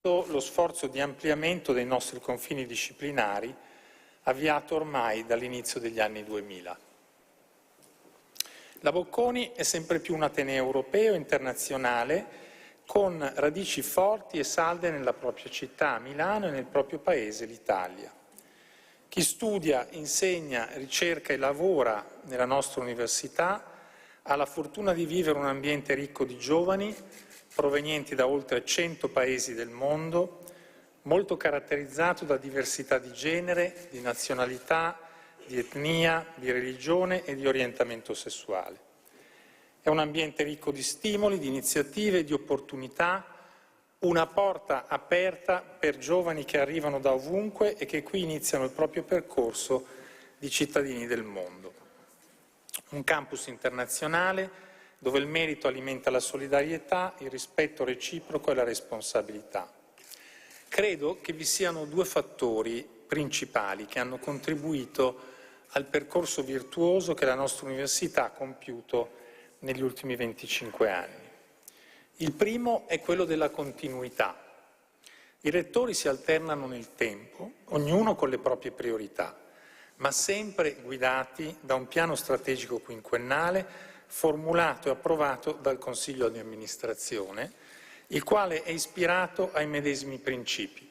lo sforzo di ampliamento dei nostri confini disciplinari avviato ormai dall'inizio degli anni 2000. La Bocconi è sempre più un ateneo europeo e internazionale con radici forti e salde nella propria città, Milano, e nel proprio paese, l'Italia. Chi studia, insegna, ricerca e lavora nella nostra università ha la fortuna di vivere un ambiente ricco di giovani provenienti da oltre 100 paesi del mondo, molto caratterizzato da diversità di genere, di nazionalità, di etnia, di religione e di orientamento sessuale. È un ambiente ricco di stimoli, di iniziative, di opportunità, una porta aperta per giovani che arrivano da ovunque e che qui iniziano il proprio percorso di cittadini del mondo. Un campus internazionale dove il merito alimenta la solidarietà, il rispetto reciproco e la responsabilità. Credo che vi siano due fattori principali che hanno contribuito al percorso virtuoso che la nostra università ha compiuto negli ultimi 25 anni. Il primo è quello della continuità. I rettori si alternano nel tempo, ognuno con le proprie priorità, ma sempre guidati da un piano strategico quinquennale formulato e approvato dal Consiglio di Amministrazione, il quale è ispirato ai medesimi principi: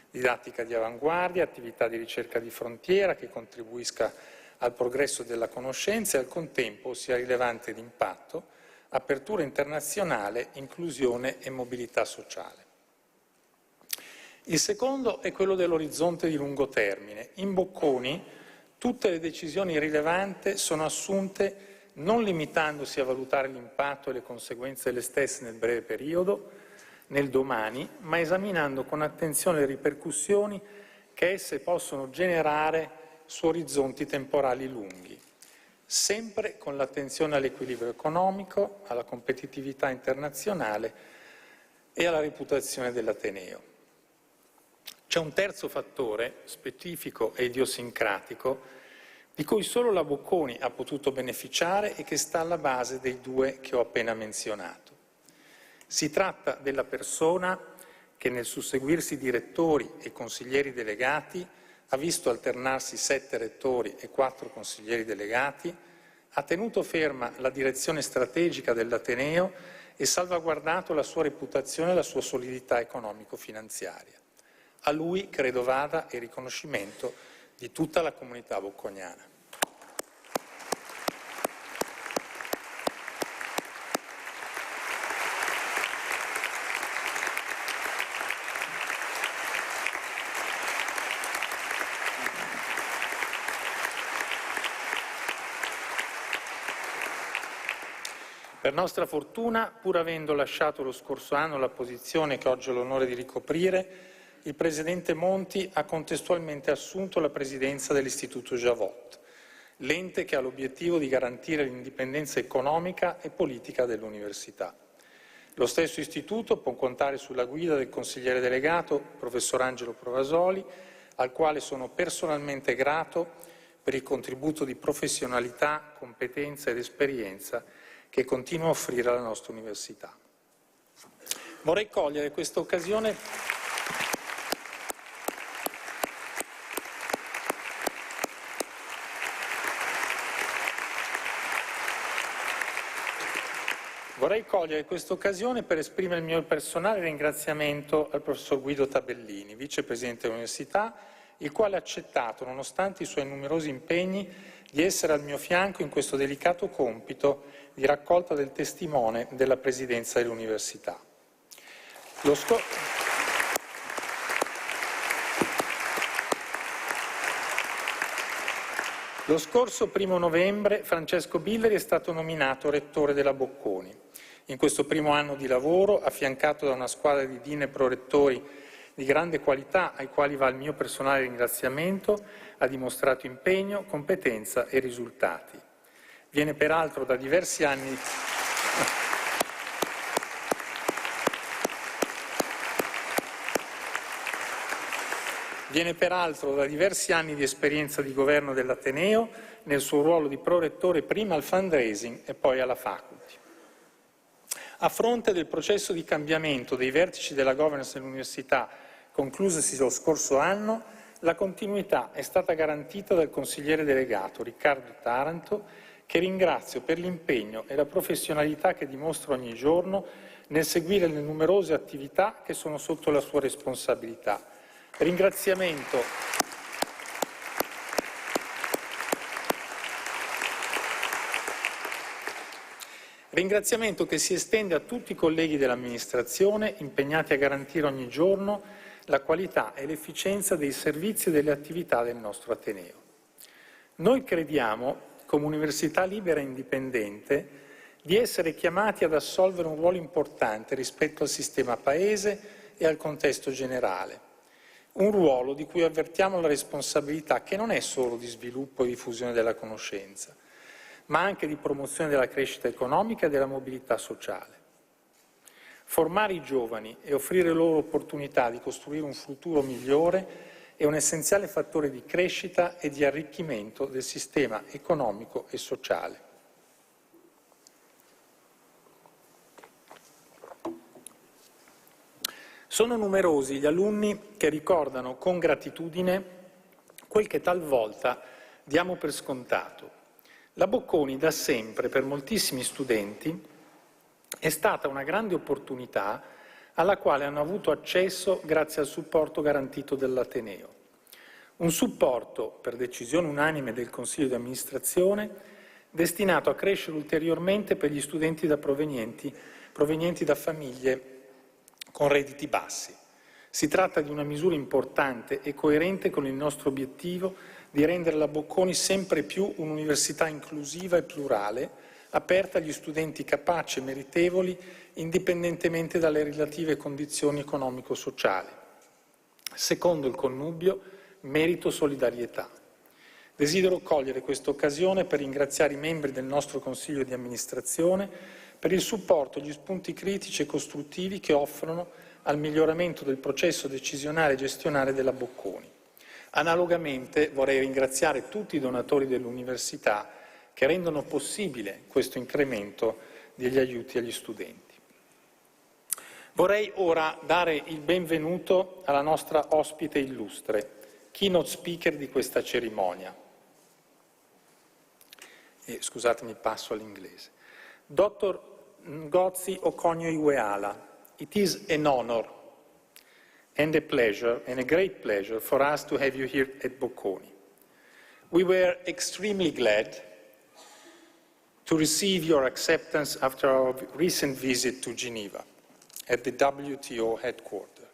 didattica di avanguardia, attività di ricerca di frontiera che contribuisca al progresso della conoscenza e al contempo sia rilevante d'impatto, apertura internazionale, inclusione e mobilità sociale. Il secondo è quello dell'orizzonte di lungo termine. In Bocconi tutte le decisioni rilevanti sono assunte non limitandosi a valutare l'impatto e le conseguenze delle stesse nel breve periodo, nel domani, ma esaminando con attenzione le ripercussioni che esse possono generare su orizzonti temporali lunghi, sempre con l'attenzione all'equilibrio economico, alla competitività internazionale e alla reputazione dell'ateneo. C'è un terzo fattore, specifico e idiosincratico, di cui solo la Bocconi ha potuto beneficiare e che sta alla base dei due che ho appena menzionato. Si tratta della persona che nel susseguirsi di rettori e consiglieri delegati ha visto alternarsi 7 rettori e 4 consiglieri delegati, ha tenuto ferma la direzione strategica dell'ateneo e salvaguardato la sua reputazione e la sua solidità economico-finanziaria. A lui credo vada il riconoscimento di tutta la comunità bocconiana. Per nostra fortuna, pur avendo lasciato lo scorso anno la posizione che oggi ho l'onore di ricoprire, il Presidente Monti ha contestualmente assunto la presidenza dell'Istituto Javot, l'ente che ha l'obiettivo di garantire l'indipendenza economica e politica dell'Università. Lo stesso istituto può contare sulla guida del consigliere delegato, professor Angelo Provasoli, al quale sono personalmente grato per il contributo di professionalità, competenza ed esperienza che continua a offrire alla nostra Università. Vorrei cogliere questa occasione per esprimere il mio personale ringraziamento al professor Guido Tabellini, vicepresidente dell'Università, il quale ha accettato, nonostante i suoi numerosi impegni, di essere al mio fianco in questo delicato compito di raccolta del testimone della Presidenza dell'Università. Lo scorso 1° novembre Francesco BILLARI è stato nominato Rettore della Bocconi. In questo primo anno di lavoro, affiancato da una squadra di dean e prorettori di grande qualità, ai quali va il mio personale ringraziamento, ha dimostrato impegno, competenza e risultati. Viene peraltro da diversi anni di esperienza di governo dell'Ateneo nel suo ruolo di prorettore prima al fundraising e poi alla faculty. A fronte del processo di cambiamento dei vertici della governance dell'Università, conclusosi lo scorso anno, la continuità è stata garantita dal consigliere delegato Riccardo Taranto, che ringrazio per l'impegno e la professionalità che dimostra ogni giorno nel seguire le numerose attività che sono sotto la sua responsabilità. Ringraziamento che si estende a tutti i colleghi dell'Amministrazione impegnati a garantire ogni giorno la qualità e l'efficienza dei servizi e delle attività del nostro Ateneo. Noi crediamo, come Università libera e indipendente, di essere chiamati ad assolvere un ruolo importante rispetto al sistema Paese e al contesto generale. Un ruolo di cui avvertiamo la responsabilità che non è solo di sviluppo e diffusione della conoscenza, ma anche di promozione della crescita economica e della mobilità sociale. Formare i giovani e offrire loro l'opportunità di costruire un futuro migliore è un essenziale fattore di crescita e di arricchimento del sistema economico e sociale. Sono numerosi gli alunni che ricordano con gratitudine quel che talvolta diamo per scontato. La Bocconi da sempre, per moltissimi studenti, è stata una grande opportunità alla quale hanno avuto accesso grazie al supporto garantito dall'Ateneo. Un supporto, per decisione unanime del Consiglio di Amministrazione, destinato a crescere ulteriormente per gli studenti provenienti da famiglie con redditi bassi. Si tratta di una misura importante e coerente con il nostro obiettivo di rendere la Bocconi sempre più un'università inclusiva e plurale, aperta agli studenti capaci e meritevoli, indipendentemente dalle relative condizioni economico-sociali. Secondo il connubio, merito-solidarietà. Desidero cogliere questa occasione per ringraziare i membri del nostro Consiglio di Amministrazione per il supporto e gli spunti critici e costruttivi che offrono al miglioramento del processo decisionale e gestionale della Bocconi. Analogamente vorrei ringraziare tutti i donatori dell'Università che rendono possibile questo incremento degli aiuti agli studenti. Vorrei ora dare il benvenuto alla nostra ospite illustre, keynote speaker di questa cerimonia. Scusatemi, passo all'inglese. Dr. NGOZI OKONJO-IWEALA, it is an honor and a pleasure, and a great pleasure, for us to have you here at Bocconi. We were extremely glad to receive your acceptance after our recent visit to Geneva at the WTO headquarters.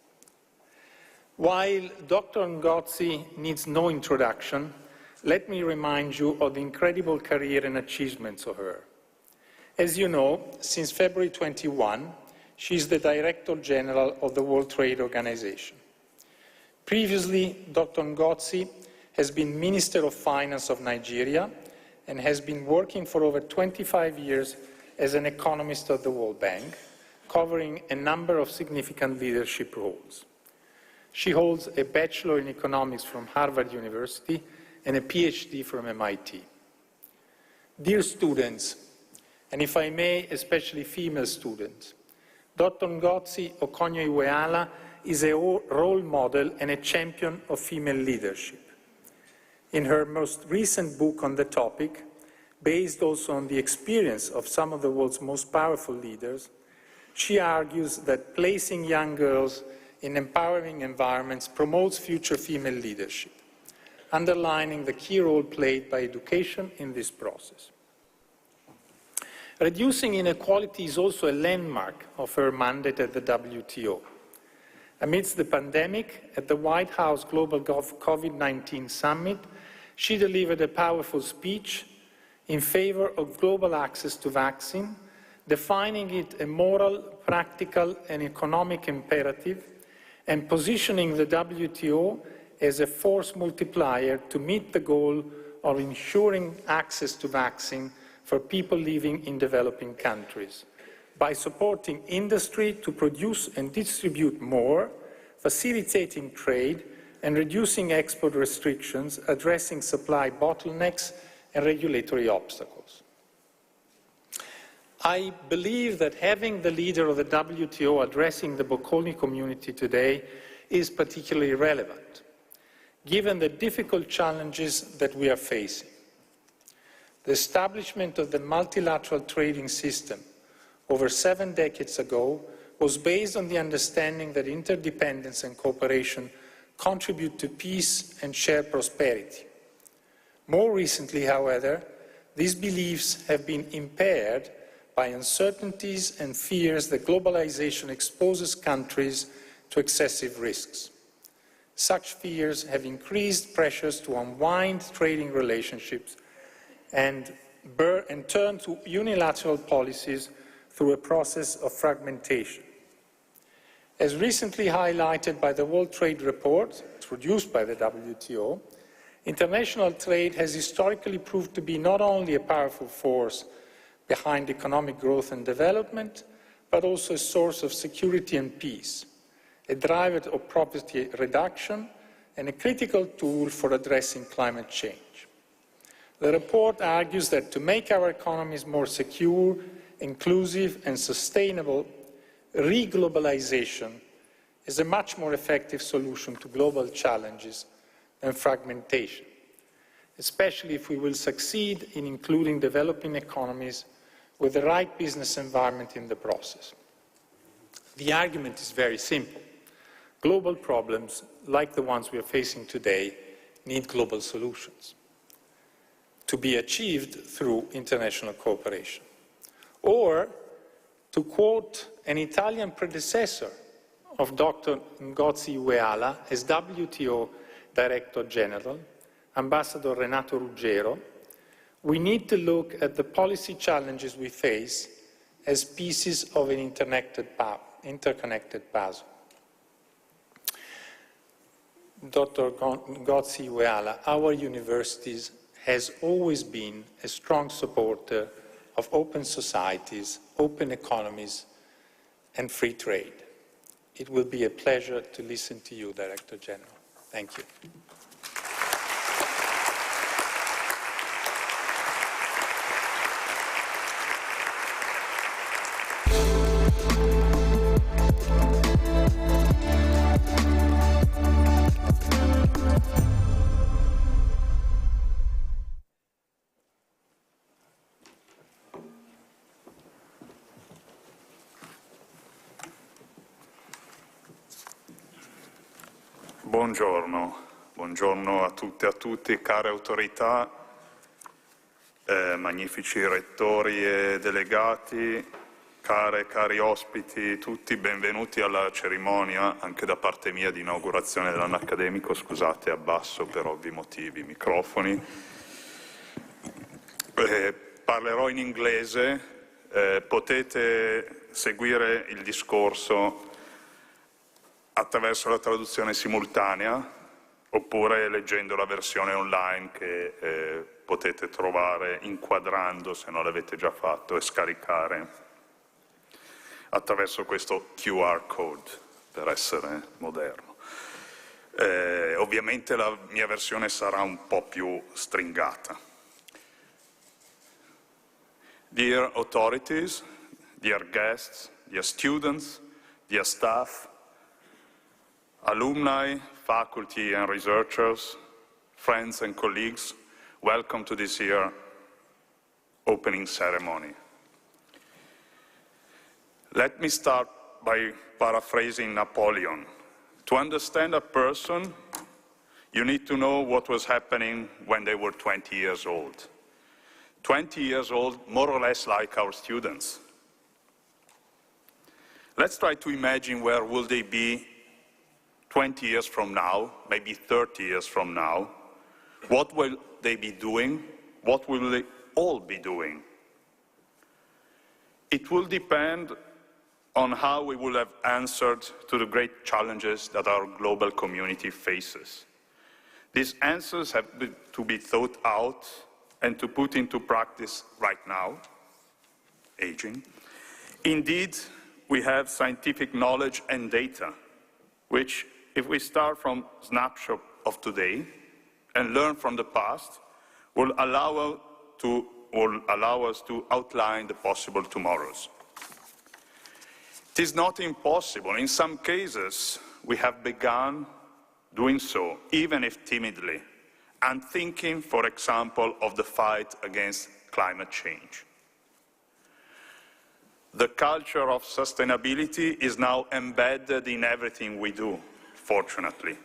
While Dr. NGOZI needs no introduction, let me remind you of the incredible career and achievements of her. As you know, since February 21, she is the Director-General of the World Trade Organization. Previously, Dr. NGOZI has been Minister of Finance of Nigeria and has been working for over 25 years as an economist at the World Bank, covering a number of significant leadership roles. She holds a Bachelor in Economics from Harvard University and a PhD from MIT. Dear students, and if I may, especially female students, Dr. NGOZI OKONJO-IWEALA is a role model and a champion of female leadership. In her most recent book on the topic, based also on the experience of some of the world's most powerful leaders, she argues that placing young girls in empowering environments promotes future female leadership, underlining the key role played by education in this process. Reducing inequality is also a landmark of her mandate at the WTO. Amidst the pandemic, at the White House Global COVID-19 Summit, she delivered a powerful speech in favor of global access to vaccine, defining it a moral, practical, and economic imperative, and positioning the WTO as a force multiplier to meet the goal of ensuring access to vaccine for people living in developing countries, by supporting industry to produce and distribute more, facilitating trade, and reducing export restrictions, addressing supply bottlenecks and regulatory obstacles. I believe that having the leader of the WTO addressing the Bocconi community today is particularly relevant, given the difficult challenges that we are facing. The establishment of the multilateral trading system over 7 decades ago was based on the understanding that interdependence and cooperation contribute to peace and shared prosperity. More recently, however, these beliefs have been impaired by uncertainties and fears that globalization exposes countries to excessive risks. Such fears have increased pressures to unwind trading relationships and turn to unilateral policies through a process of fragmentation. As recently highlighted by the World Trade Report, produced by the WTO, international trade has historically proved to be not only a powerful force behind economic growth and development, but also a source of security and peace, a driver of poverty reduction, and a critical tool for addressing climate change. The report argues that to make our economies more secure, inclusive, and sustainable, re-globalization is a much more effective solution to global challenges than fragmentation, especially if we will succeed in including developing economies with the right business environment in the process. The argument is very simple. Global problems, like the ones we are facing today, need global solutions to be achieved through international cooperation. Or, to quote an Italian predecessor of Dr. NGOZI-IWEALA as WTO Director-General, Ambassador Renato Ruggero, we need to look at the policy challenges we face as pieces of an interconnected puzzle. Dr. NGOZI-IWEALA, our universities has always been a strong supporter of open societies, open economies, and free trade. It will be a pleasure to listen to you, Director General. Thank you. Buongiorno a tutte e a tutti, care autorità, magnifici rettori e delegati, cari ospiti, tutti benvenuti alla cerimonia, anche da parte mia, di inaugurazione dell'anno accademico. Scusate, abbasso per ovvi motivi i microfoni. Parlerò in inglese, potete seguire il discorso attraverso la traduzione simultanea oppure leggendo la versione online che potete trovare inquadrando, se non l'avete già fatto, e scaricare attraverso questo QR code, per essere moderno. Ovviamente la mia versione sarà un po' più stringata. Dear authorities, dear guests, dear students, dear staff, alumni, faculty and researchers, friends and colleagues, welcome to this year's opening ceremony. Let me start by paraphrasing Napoleon. To understand a person, you need to know what was happening when they were 20 years old. 20 years old, more or less like our students. Let's try to imagine where will they be 20 years from now, maybe 30 years from now. What will they be doing? What will they all be doing? It will depend on how we will have answered to the great challenges that our global community faces. These answers have to be thought out and to put into practice right now, aging. Indeed, we have scientific knowledge and data, which, if we start from a snapshot of today and learn from the past, will allow us to will allow us to outline the possible tomorrows. It is not impossible. In some cases, we have begun doing so, even if timidly, and thinking, for example, of the fight against climate change. The culture of sustainability is now embedded in everything we do, fortunately.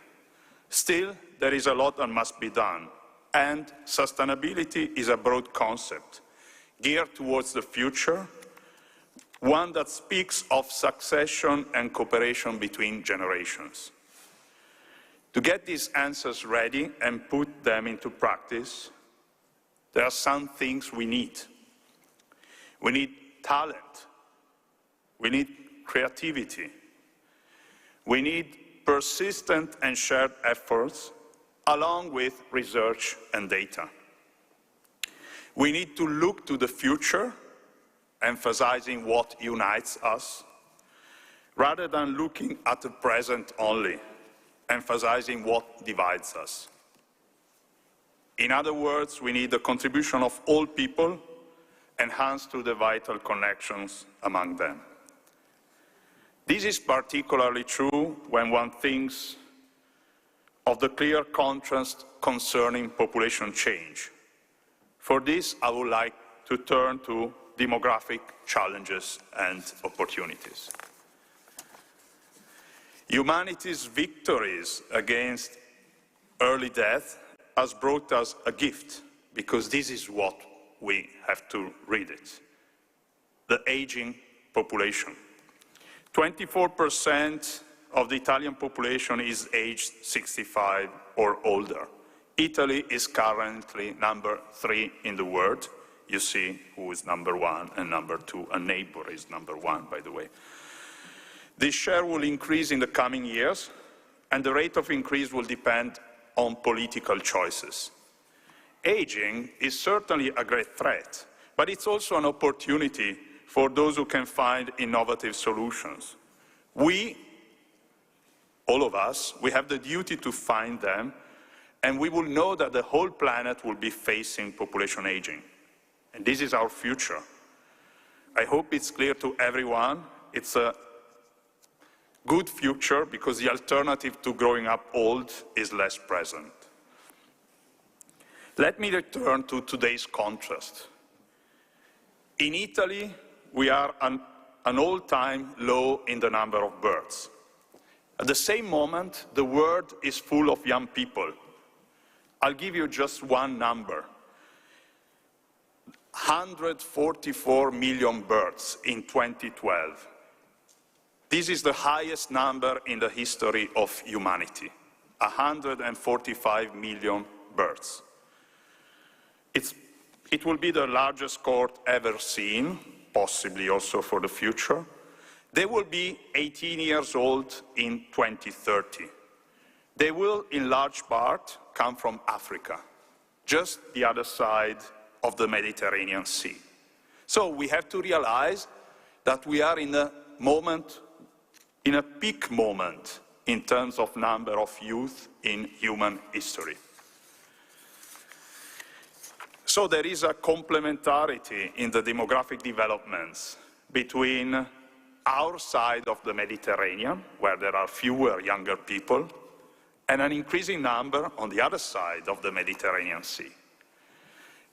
Still, there is a lot that must be done, and sustainability is a broad concept, geared towards the future, one that speaks of succession and cooperation between generations. To get these answers ready and put them into practice, there are some things we need. We need talent. We need creativity. We need persistent and shared efforts, along with research and data. We need to look to the future, emphasizing what unites us, rather than looking at the present only, emphasizing what divides us. In other words, we need the contribution of all people, enhanced through the vital connections among them. This is particularly true when one thinks of the clear contrast concerning population change. For this, I would like to turn to demographic challenges and opportunities. Humanity's victories against early death has brought us a gift, because this is what we have to read it. The aging population. 24% of the Italian population is aged 65 or older. Italy is currently number 3 in the world. You see who is number 1 and number 2. A neighbor is number 1, by the way. This share will increase in the coming years, and the rate of increase will depend on political choices. Aging is certainly a great threat, but it's also an opportunity for those who can find innovative solutions. We, all of us, we have the duty to find them, and we will know that the whole planet will be facing population aging. And this is our future. I hope it's clear to everyone. It's a good future because the alternative to growing up old is less present. Let me return to today's contrast. In Italy, we are an all-time low in the number of births. At the same moment, the world is full of young people. I'll give you just one number. 144 million births in 2012. This is the highest number in the history of humanity. 145 million births. It will be the largest cohort ever seen, possibly also for the future. They will be 18 years old in 2030. They will, in large part, come from Africa, just the other side of the Mediterranean Sea. So we have to realize that we are in a peak moment in terms of number of youth in human history. So there is a complementarity in the demographic developments between our side of the Mediterranean, where there are fewer younger people, and an increasing number on the other side of the Mediterranean Sea.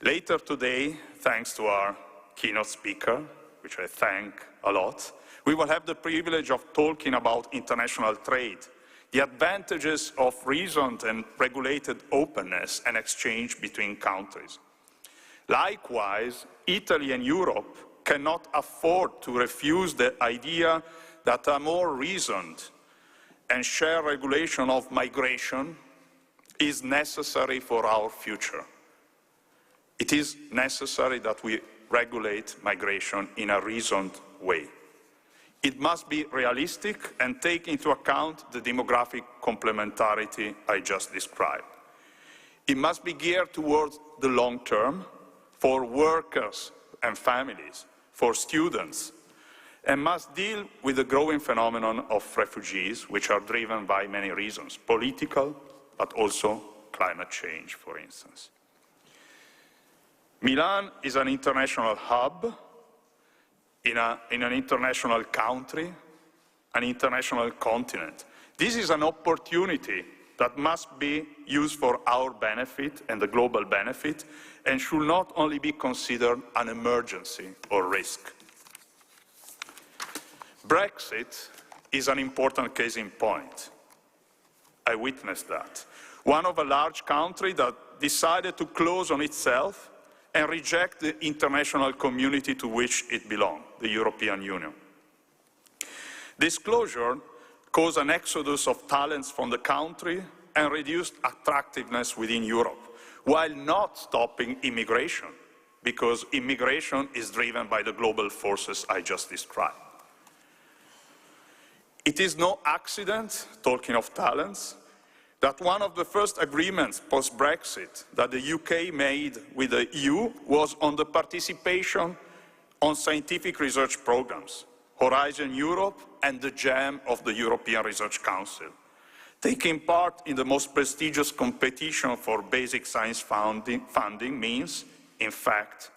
Later today, thanks to our keynote speaker, which I thank a lot, we will have the privilege of talking about international trade, the advantages of reasoned and regulated openness and exchange between countries. Likewise, Italy and Europe cannot afford to refuse the idea that a more reasoned and shared regulation of migration is necessary for our future. It is necessary that we regulate migration in a reasoned way. It must be realistic and take into account the demographic complementarity I just described. It must be geared towards the long term, for workers and families, for students, and must deal with the growing phenomenon of refugees, which are driven by many reasons, political, but also climate change, for instance. Milan is an international hub in an international country, an international continent. This is an opportunity that must be used for our benefit and the global benefit, and should not only be considered an emergency or risk. Brexit is an important case in point. I witnessed that. One of a large country that decided to close on itself and reject the international community to which it belonged, the European Union. This closure caused an exodus of talents from the country and reduced attractiveness within Europe, while not stopping immigration, because immigration is driven by the global forces I just described. It is no accident, talking of talents, that one of the first agreements post-Brexit that the UK made with the EU was on the participation on scientific research programs, Horizon Europe and the GEM of the European Research Council. Taking part in the most prestigious competition for basic science funding means, in fact,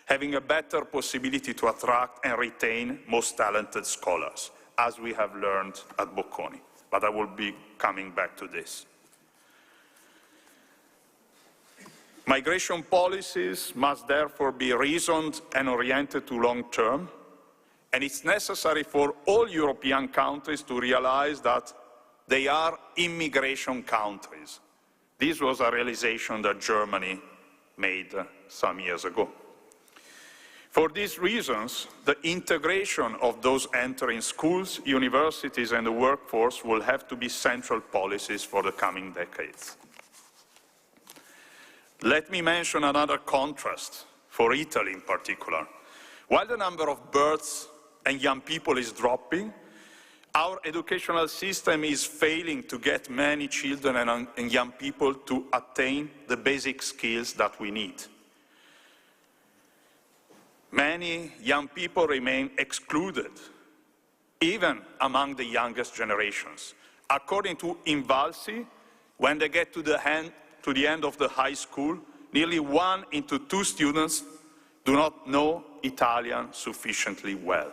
having a better possibility to attract and retain most talented scholars, as we have learned at Bocconi. But I will be coming back to this. Migration policies must therefore be reasoned and oriented to long term, and it's necessary for all European countries to realize that they are immigration countries. This was a realization that Germany made some years ago. For these reasons, the integration of those entering schools, universities, and the workforce will have to be central policies for the coming decades. Let me mention another contrast, for Italy in particular. While the number of births and young people is dropping, our educational system is failing to get many children and young people to attain the basic skills that we need. Many young people remain excluded, even among the youngest generations. According to Invalsi, when they get to the end of the high school, nearly 1 in 2 students do not know Italian sufficiently well.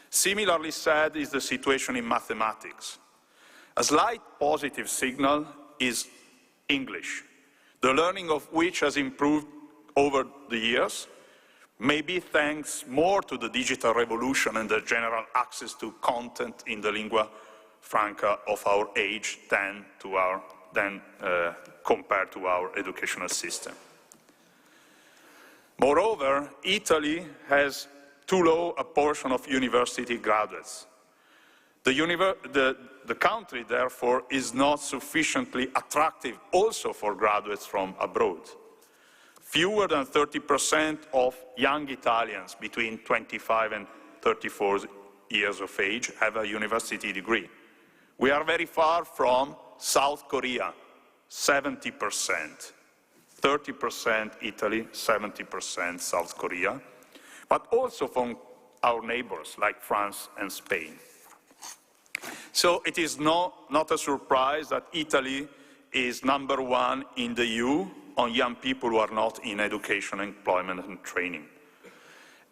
Similarly sad is the situation in mathematics. A slight positive signal is English, the learning of which has improved over the years, maybe thanks more to the digital revolution and the general access to content in the lingua franca of our age than compared to our educational system. Moreover, Italy has too low a portion of university graduates. The country, therefore, is not sufficiently attractive also for graduates from abroad. Fewer than 30% of young Italians between 25 and 34 years of age have a university degree. We are very far from South Korea, 70%. 30% Italy, 70% South Korea, but also from our neighbors like France and Spain. So it is not a surprise that Italy is #1 in the EU on young people who are not in education, employment and training.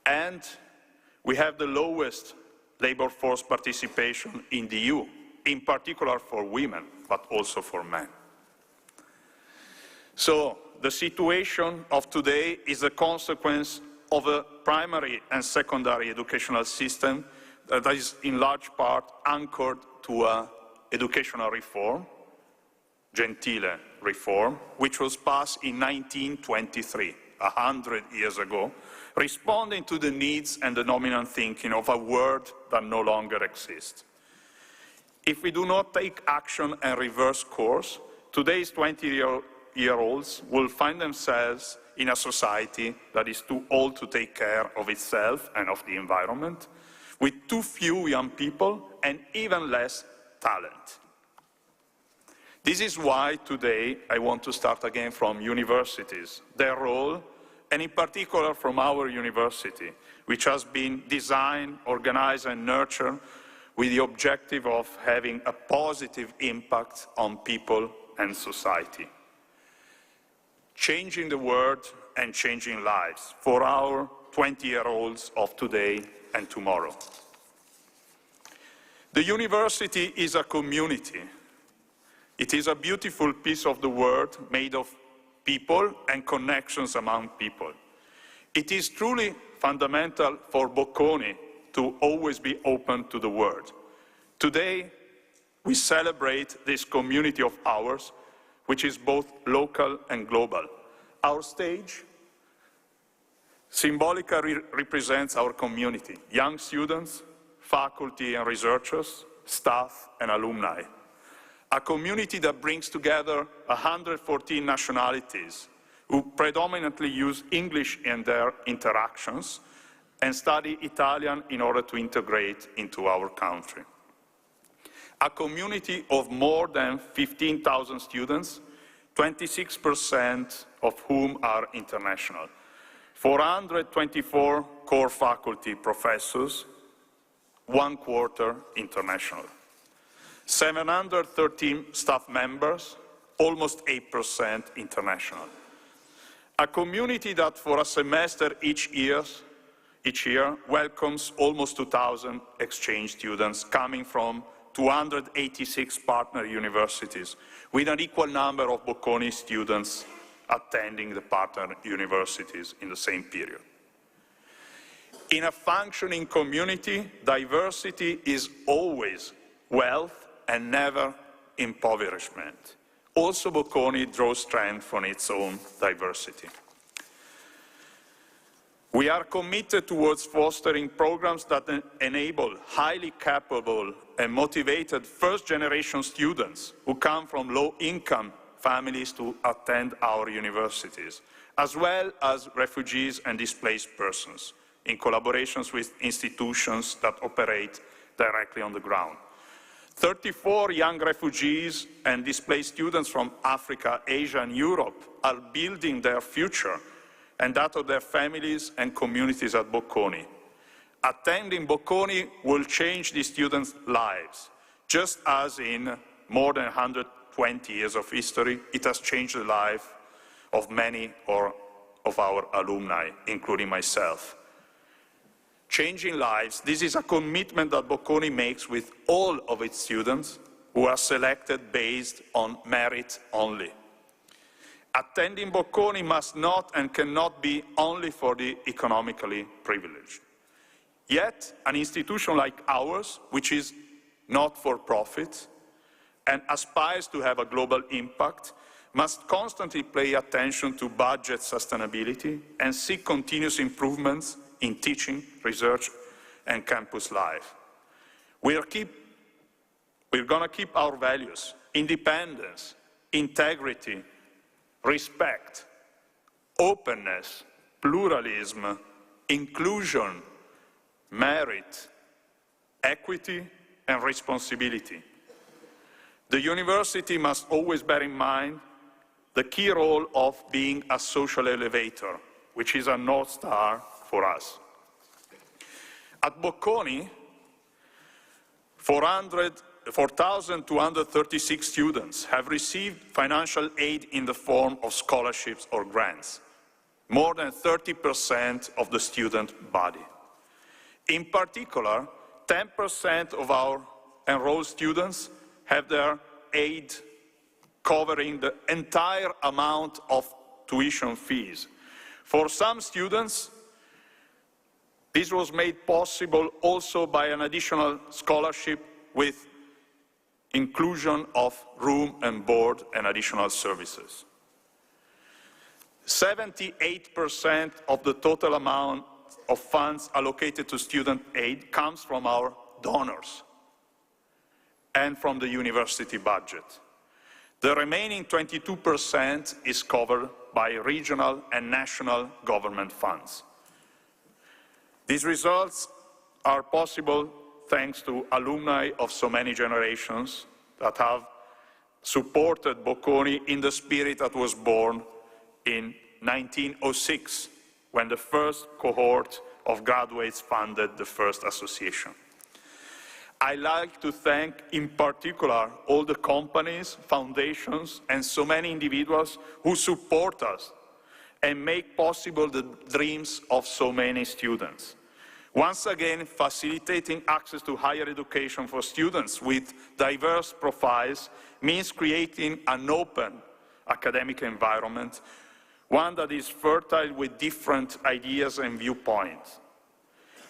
And we have the lowest labor force participation in the EU, in particular for women, but also for men. So the situation of today is a consequence of a primary and secondary educational system that is in large part anchored to an educational reform, Gentile reform, which was passed in 1923, 100 years ago, responding to the needs and the dominant thinking of a world that no longer exists. If we do not take action and reverse course, today's 20-year-olds will find themselves in a society that is too old to take care of itself and of the environment, with too few young people and even less talent. This is why today I want to start again from universities, their role, and in particular from our university, which has been designed, organized and nurtured with the objective of having a positive impact on people and society. Changing the world and changing lives for our 20-year-olds of today and tomorrow. The university is a community. It is a beautiful piece of the world made of people and connections among people. It is truly fundamental for Bocconi to always be open to the world. Today, we celebrate this community of ours, which is both local and global. Our stage symbolically represents our community, young students, faculty and researchers, staff and alumni. A community that brings together 114 nationalities who predominantly use English in their interactions and study Italian in order to integrate into our country. A community of more than 15,000 students, 26% of whom are international, 424 core faculty professors, 1/4 international, 713 staff members, almost 8% international. A community that for a semester each year welcomes almost 2,000 exchange students coming from 286 partner universities, with an equal number of Bocconi students attending the partner universities in the same period. In a functioning community, diversity is always wealth and never impoverishment. Also, Bocconi draws strength from its own diversity. We are committed towards fostering programs that enable highly capable and motivated first-generation students who come from low-income families to attend our universities, as well as refugees and displaced persons, in collaborations with institutions that operate directly on the ground. 34 young refugees and displaced students from Africa, Asia, and Europe are building their future and that of their families and communities at Bocconi. Attending Bocconi will change the students' lives, just as in more than 120 years of history, it has changed the life of many of our alumni, including myself. Changing lives, this is a commitment that Bocconi makes with all of its students who are selected based on merit only. Attending Bocconi must not and cannot be only for the economically privileged. Yet, an institution like ours, which is not for profit and aspires to have a global impact, must constantly pay attention to budget sustainability and seek continuous improvements in teaching, research, and campus life. We're going to keep our values: independence, integrity, respect, openness, pluralism, inclusion, merit, equity, and responsibility. The university must always bear in mind the key role of being a social elevator, which is a North Star for us. At Bocconi, 4,236 students have received financial aid in the form of scholarships or grants, more than 30% of the student body. In particular, 10% of our enrolled students have their aid covering the entire amount of tuition fees. For some students, this was made possible also by an additional scholarship with inclusion of room and board and additional services. 78% of the total amount of funds allocated to student aid comes from our donors and from the university budget. The remaining 22% is covered by regional and national government funds. These results are possible thanks to alumni of so many generations that have supported Bocconi in the spirit that was born in 1906, when the first cohort of graduates founded the first association. I'd like to thank in particular all the companies, foundations, and so many individuals who support us and make possible the dreams of so many students. Once again, facilitating access to higher education for students with diverse profiles means creating an open academic environment, one that is fertile with different ideas and viewpoints.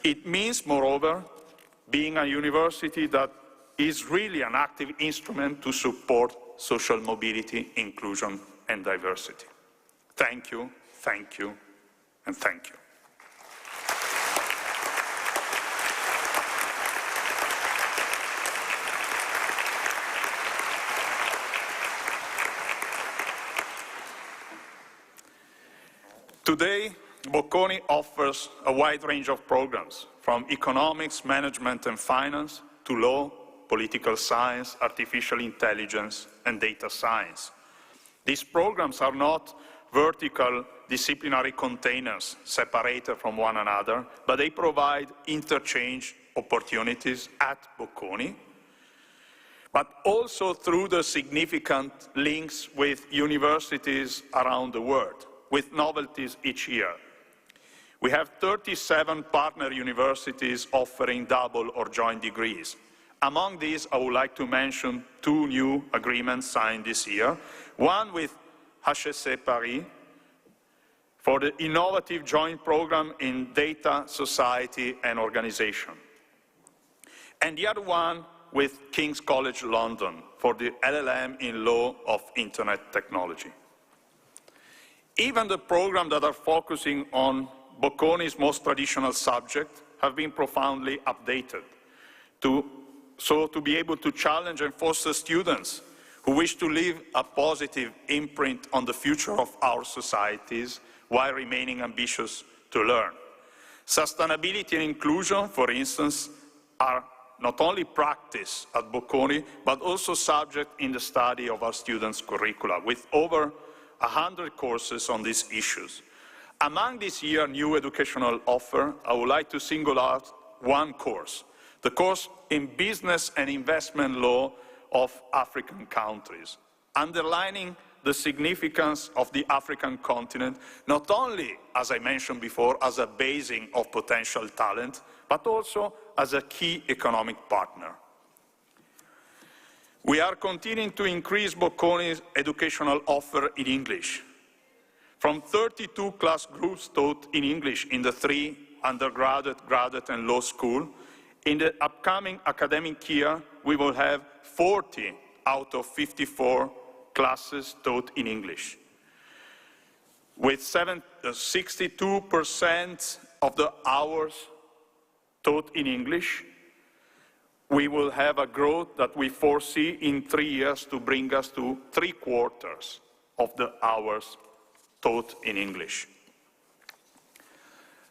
It means, moreover, being a university that is really an active instrument to support social mobility, inclusion, and diversity. Thank you, and thank you. Today, Bocconi offers a wide range of programs, from economics, management and finance, to law, political science, artificial intelligence, and data science. These programs are not vertical disciplinary containers separated from one another, but they provide interchange opportunities at Bocconi, but also through the significant links with universities around the world, with novelties each year. We have 37 partner universities offering double or joint degrees. Among these, I would like to mention 2 new agreements signed this year. One with HEC Paris for the innovative joint program in data, society, and organization. And the other one with King's College London for the LLM in Law of Internet Technology. Even the programs that are focusing on Bocconi's most traditional subject have been profoundly updated to be able to challenge and foster students who wish to leave a positive imprint on the future of our societies while remaining ambitious to learn. Sustainability and inclusion, for instance, are not only practiced at Bocconi, but also subject in the study of our students' curricula, with over 100 courses on these issues. Among this year's new educational offer, I would like to single out one course, the course in Business and Investment Law of African countries, underlining the significance of the African continent, not only, as I mentioned before, as a basin of potential talent, but also as a key economic partner. We are continuing to increase Bocconi's educational offer in English. From 32 class groups taught in English in the 3 undergraduate, graduate, and law school, in the upcoming academic year, we will have 40 out of 54 classes taught in English. With 62% of the hours taught in English, we will have a growth that we foresee in 3 years to bring us to 3/4 of the hours taught in English.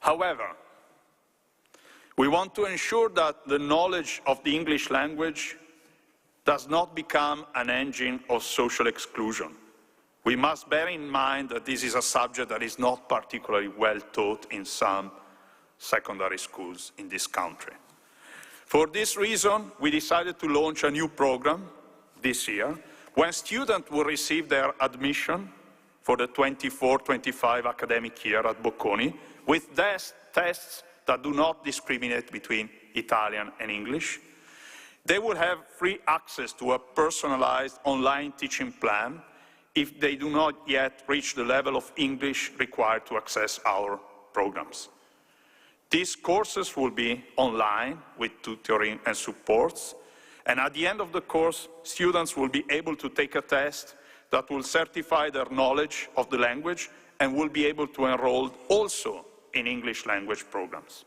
However, we want to ensure that the knowledge of the English language does not become an engine of social exclusion. We must bear in mind that this is a subject that is not particularly well taught in some secondary schools in this country. For this reason, we decided to launch a new program this year, when students will receive their admission for the 24-25 academic year at Bocconi, with tests that do not discriminate between Italian and English. They will have free access to a personalized online teaching plan if they do not yet reach the level of English required to access our programs. These courses will be online with tutoring and supports, and at the end of the course, students will be able to take a test that will certify their knowledge of the language and will be able to enroll also in English language programs.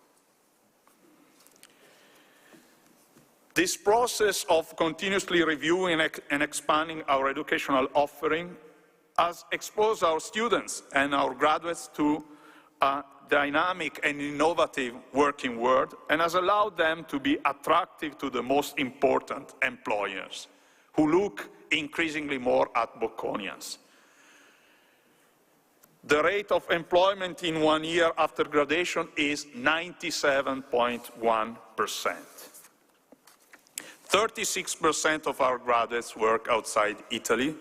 This process of continuously reviewing and expanding our educational offering has exposed our students and our graduates to a dynamic and innovative working world, and has allowed them to be attractive to the most important employers, who look increasingly more at Bocconians. The rate of employment in 1 year after graduation is 97.1%. 36% of our graduates work outside Italy,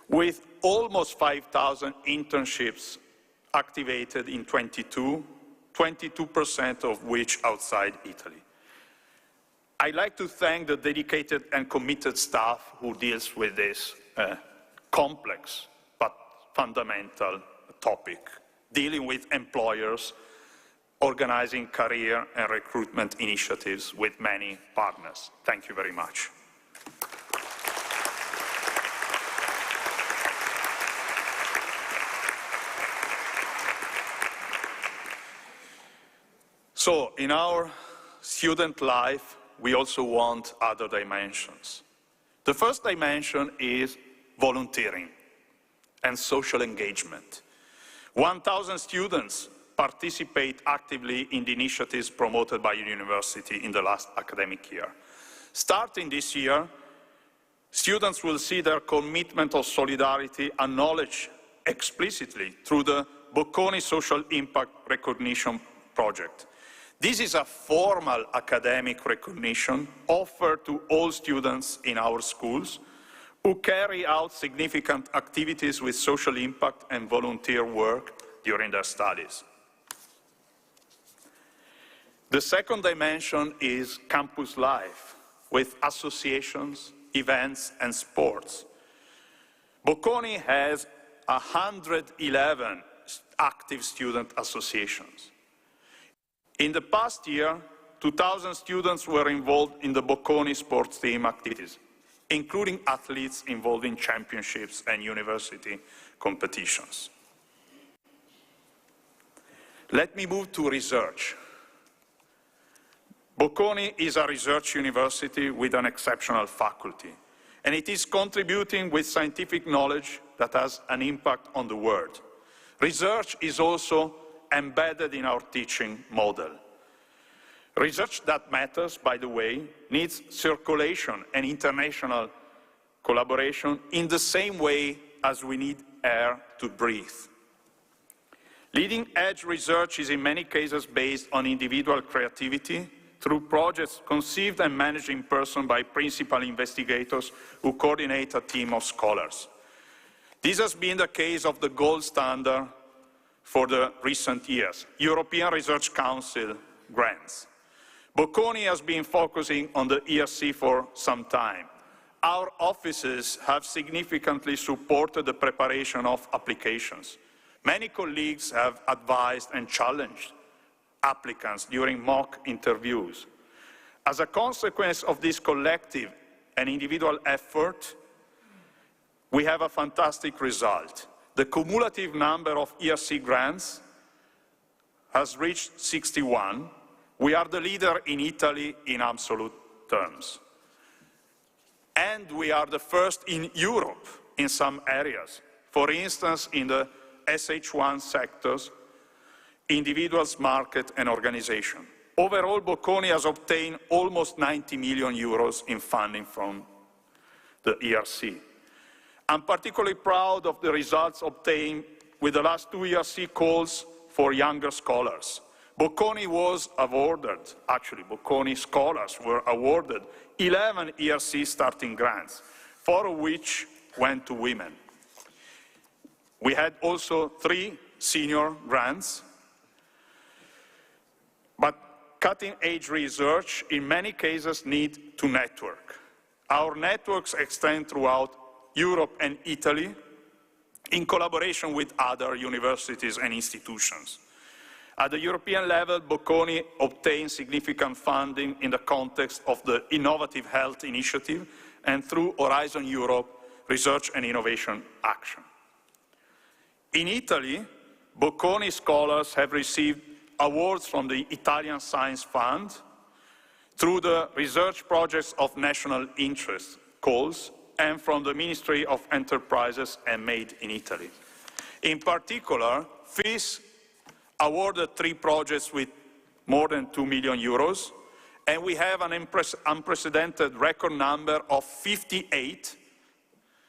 with almost 5,000 internships activated in 22% of which outside Italy. I'd like to thank the dedicated and committed staff who deals with this complex but fundamental topic, dealing with employers, organizing career and recruitment initiatives with many partners. Thank you very much. So, in our student life, we also want other dimensions. The first dimension is volunteering and social engagement. 1,000 students participate actively in the initiatives promoted by the university in the last academic year. Starting this year, students will see their commitment of solidarity acknowledged explicitly through the Bocconi Social Impact Recognition Project. This is a formal academic recognition offered to all students in our schools who carry out significant activities with social impact and volunteer work during their studies. The second dimension is campus life, with associations, events, and sports. Bocconi has 111 active student associations. In the past year, 2,000 students were involved in the Bocconi sports team activities, including athletes involved in championships and university competitions. Let me move to research. Bocconi is a research university with an exceptional faculty, and it is contributing with scientific knowledge that has an impact on the world. Research is also embedded in our teaching model. Research that matters, by the way, needs circulation and international collaboration in the same way as we need air to breathe. Leading-edge research is in many cases based on individual creativity through projects conceived and managed in person by principal investigators who coordinate a team of scholars. This has been the case of the gold standard for the recent years, European Research Council grants. Bocconi has been focusing on the ERC for some time. Our offices have significantly supported the preparation of applications. Many colleagues have advised and challenged applicants during mock interviews. As a consequence of this collective and individual effort, we have a fantastic result. The cumulative number of ERC grants has reached 61. We are the leader in Italy in absolute terms. And we are the first in Europe in some areas. For instance, in the SH1 sectors, individuals, market, and organization. Overall, Bocconi has obtained almost 90 million euros in funding from the ERC. I'm particularly proud of the results obtained with the last 2 ERC calls for younger scholars. Bocconi was awarded, actually Bocconi scholars were awarded 11 ERC starting grants, 4 of which went to women. We had also 3 senior grants, but cutting-edge research in many cases needs to network. Our networks extend throughout Europe and Italy in collaboration with other universities and institutions. At the European level, Bocconi obtained significant funding in the context of the Innovative Health Initiative and through Horizon Europe Research and Innovation Action. In Italy, Bocconi scholars have received awards from the Italian Science Fund through the research projects of national interest, calls, and from the Ministry of Enterprises and Made in Italy. In particular, FIS awarded 3 projects with more than 2 million euros, and we have an unprecedented record number of 58.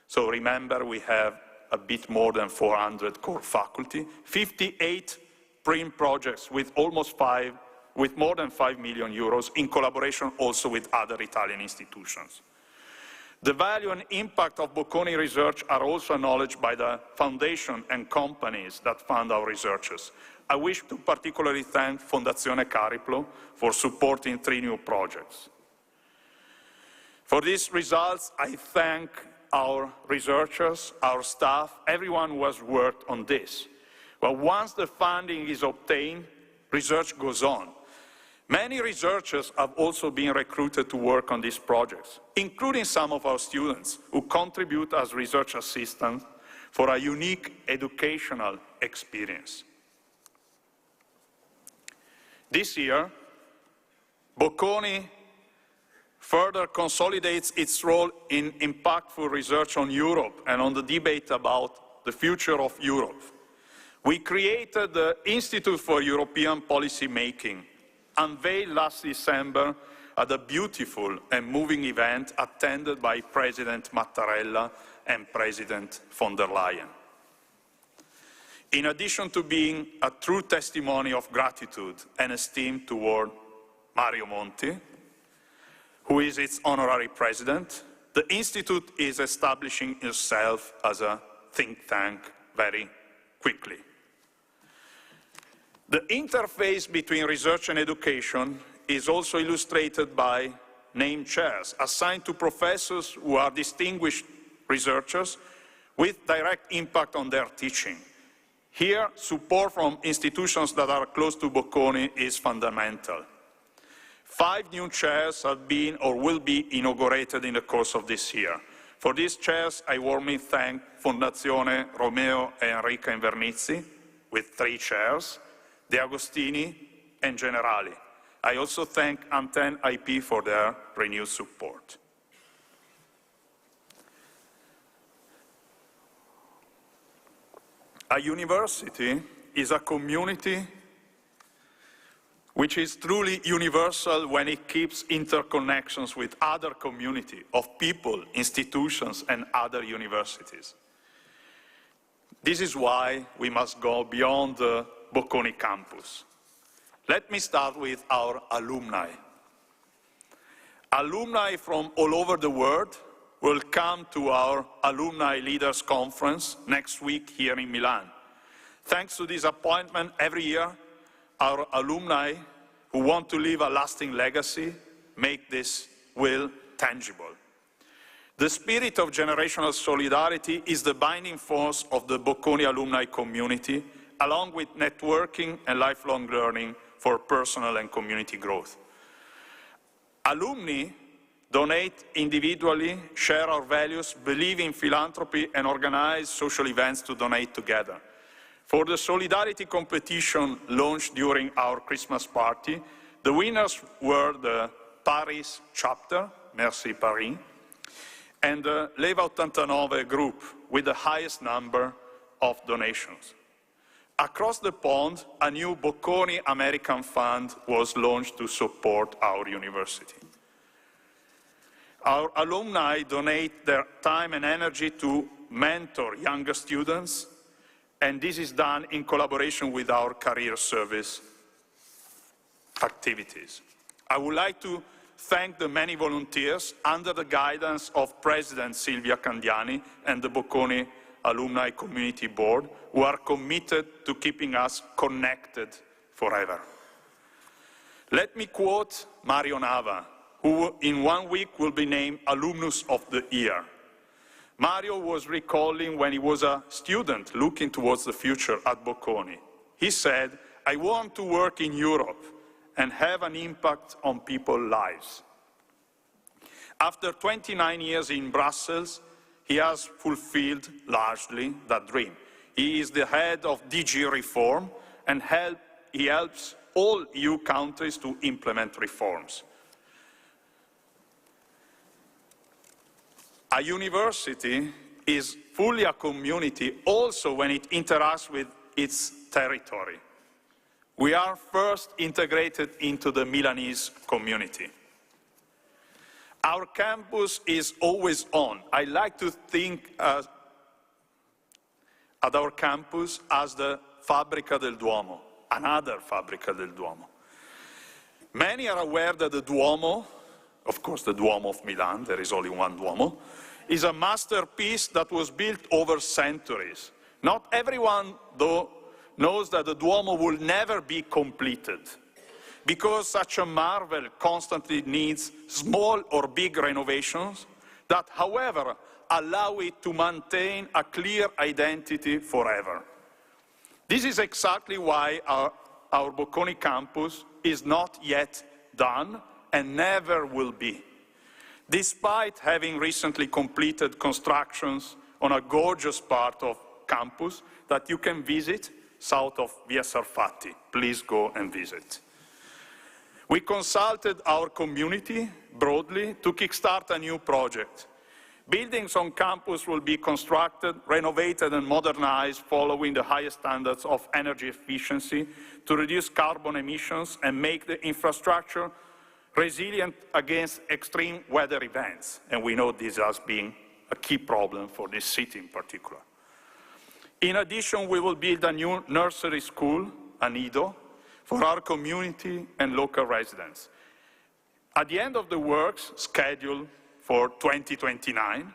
So remember, we have a bit more than 400 core faculty, 58 print projects with more than 5 million euros in collaboration also with other Italian institutions. The value and impact of Bocconi research are also acknowledged by the foundation and companies that fund our researchers. I wish to particularly thank Fondazione Cariplo for supporting 3 new projects. For these results, I thank our researchers, our staff, everyone who has worked on this. But once the funding is obtained, research goes on. Many researchers have also been recruited to work on these projects, including some of our students who contribute as research assistants for a unique educational experience. This year, Bocconi further consolidates its role in impactful research on Europe and on the debate about the future of Europe. We created the Institute for European Policy Making, unveiled last December at a beautiful and moving event attended by President Mattarella and President von der Leyen. In addition to being a true testimony of gratitude and esteem toward Mario Monti, who is its honorary president, the Institute is establishing itself as a think tank very quickly. The interface between research and education is also illustrated by named chairs assigned to professors who are distinguished researchers with direct impact on their teaching. Here, support from institutions that are close to Bocconi is fundamental. 5 new chairs have been or will be inaugurated in the course of this year. For these chairs, I warmly thank Fondazione Romeo e Enrica Invernizzi, with 3 chairs, De Agostini and Generale. I also thank Anten IP for their renewed support. A university is a community which is truly universal when it keeps interconnections with other communities of people, institutions, and other universities. This is why we must go beyond the Bocconi campus. Let me start with our alumni. Alumni from all over the world will come to our Alumni Leaders Conference next week here in Milan. Thanks to this appointment, every year, our alumni who want to leave a lasting legacy make this will tangible. The spirit of generational solidarity is the binding force of the Bocconi alumni community, along with networking and lifelong learning for personal and community growth. Alumni donate individually, share our values, believe in philanthropy, and organize social events to donate together. For the Solidarity competition launched during our Christmas party, the winners were the Paris chapter, Merci Paris, and the Leva 89 group with the highest number of donations. Across the pond, a new Bocconi American Fund was launched to support our university. Our alumni donate their time and energy to mentor younger students, and this is done in collaboration with our career service activities. I would like to thank the many volunteers under the guidance of President Silvia Candiani and the Bocconi Alumni Community Board, who are committed to keeping us connected forever. Let me quote Mario Nava, who in 1 week will be named Alumnus of the Year. Mario was recalling when he was a student looking towards the future at Bocconi. He said, "I want to work in Europe and have an impact on people's lives." After 29 years in Brussels, he has fulfilled largely that dream. He is the head of DG Reform and he helps all EU countries to implement reforms. A university is fully a community also when it interacts with its territory. We are first integrated into the Milanese community. Our campus is always on. I like to think at our campus as the Fabbrica del Duomo, another Fabbrica del Duomo. Many are aware that the Duomo, of course, the Duomo of Milan, there is only one Duomo, is a masterpiece that was built over centuries. Not everyone, though, knows that the Duomo will never be completed, because such a marvel constantly needs small or big renovations that, however, allow it to maintain a clear identity forever. This is exactly why our Bocconi campus is not yet done and never will be, despite having recently completed constructions on a gorgeous part of campus that you can visit south of Via Sarfatti. Please go and visit. We consulted our community broadly to kickstart a new project. Buildings on campus will be constructed, renovated and modernized following the highest standards of energy efficiency to reduce carbon emissions and make the infrastructure resilient against extreme weather events. And we know this has been a key problem for this city in particular. In addition, we will build a new nursery school, a nido, for our community and local residents. At the end of the works, scheduled for 2029,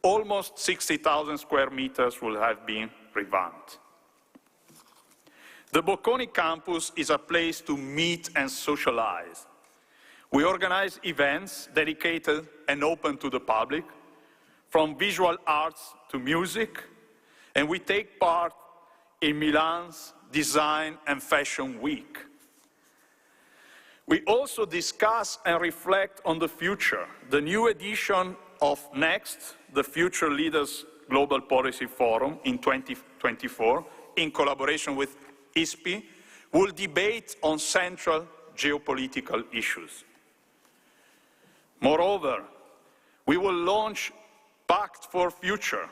almost 60,000 square meters will have been revamped. The Bocconi campus is a place to meet and socialize. We organize events dedicated and open to the public, from visual arts to music, and we take part in Milan's Design and Fashion Week. We also discuss and reflect on the future. The new edition of NEXT, the Future Leaders Global Policy Forum in 2024, in collaboration with ISPI, will debate on central geopolitical issues. Moreover, we will launch Pact for Future,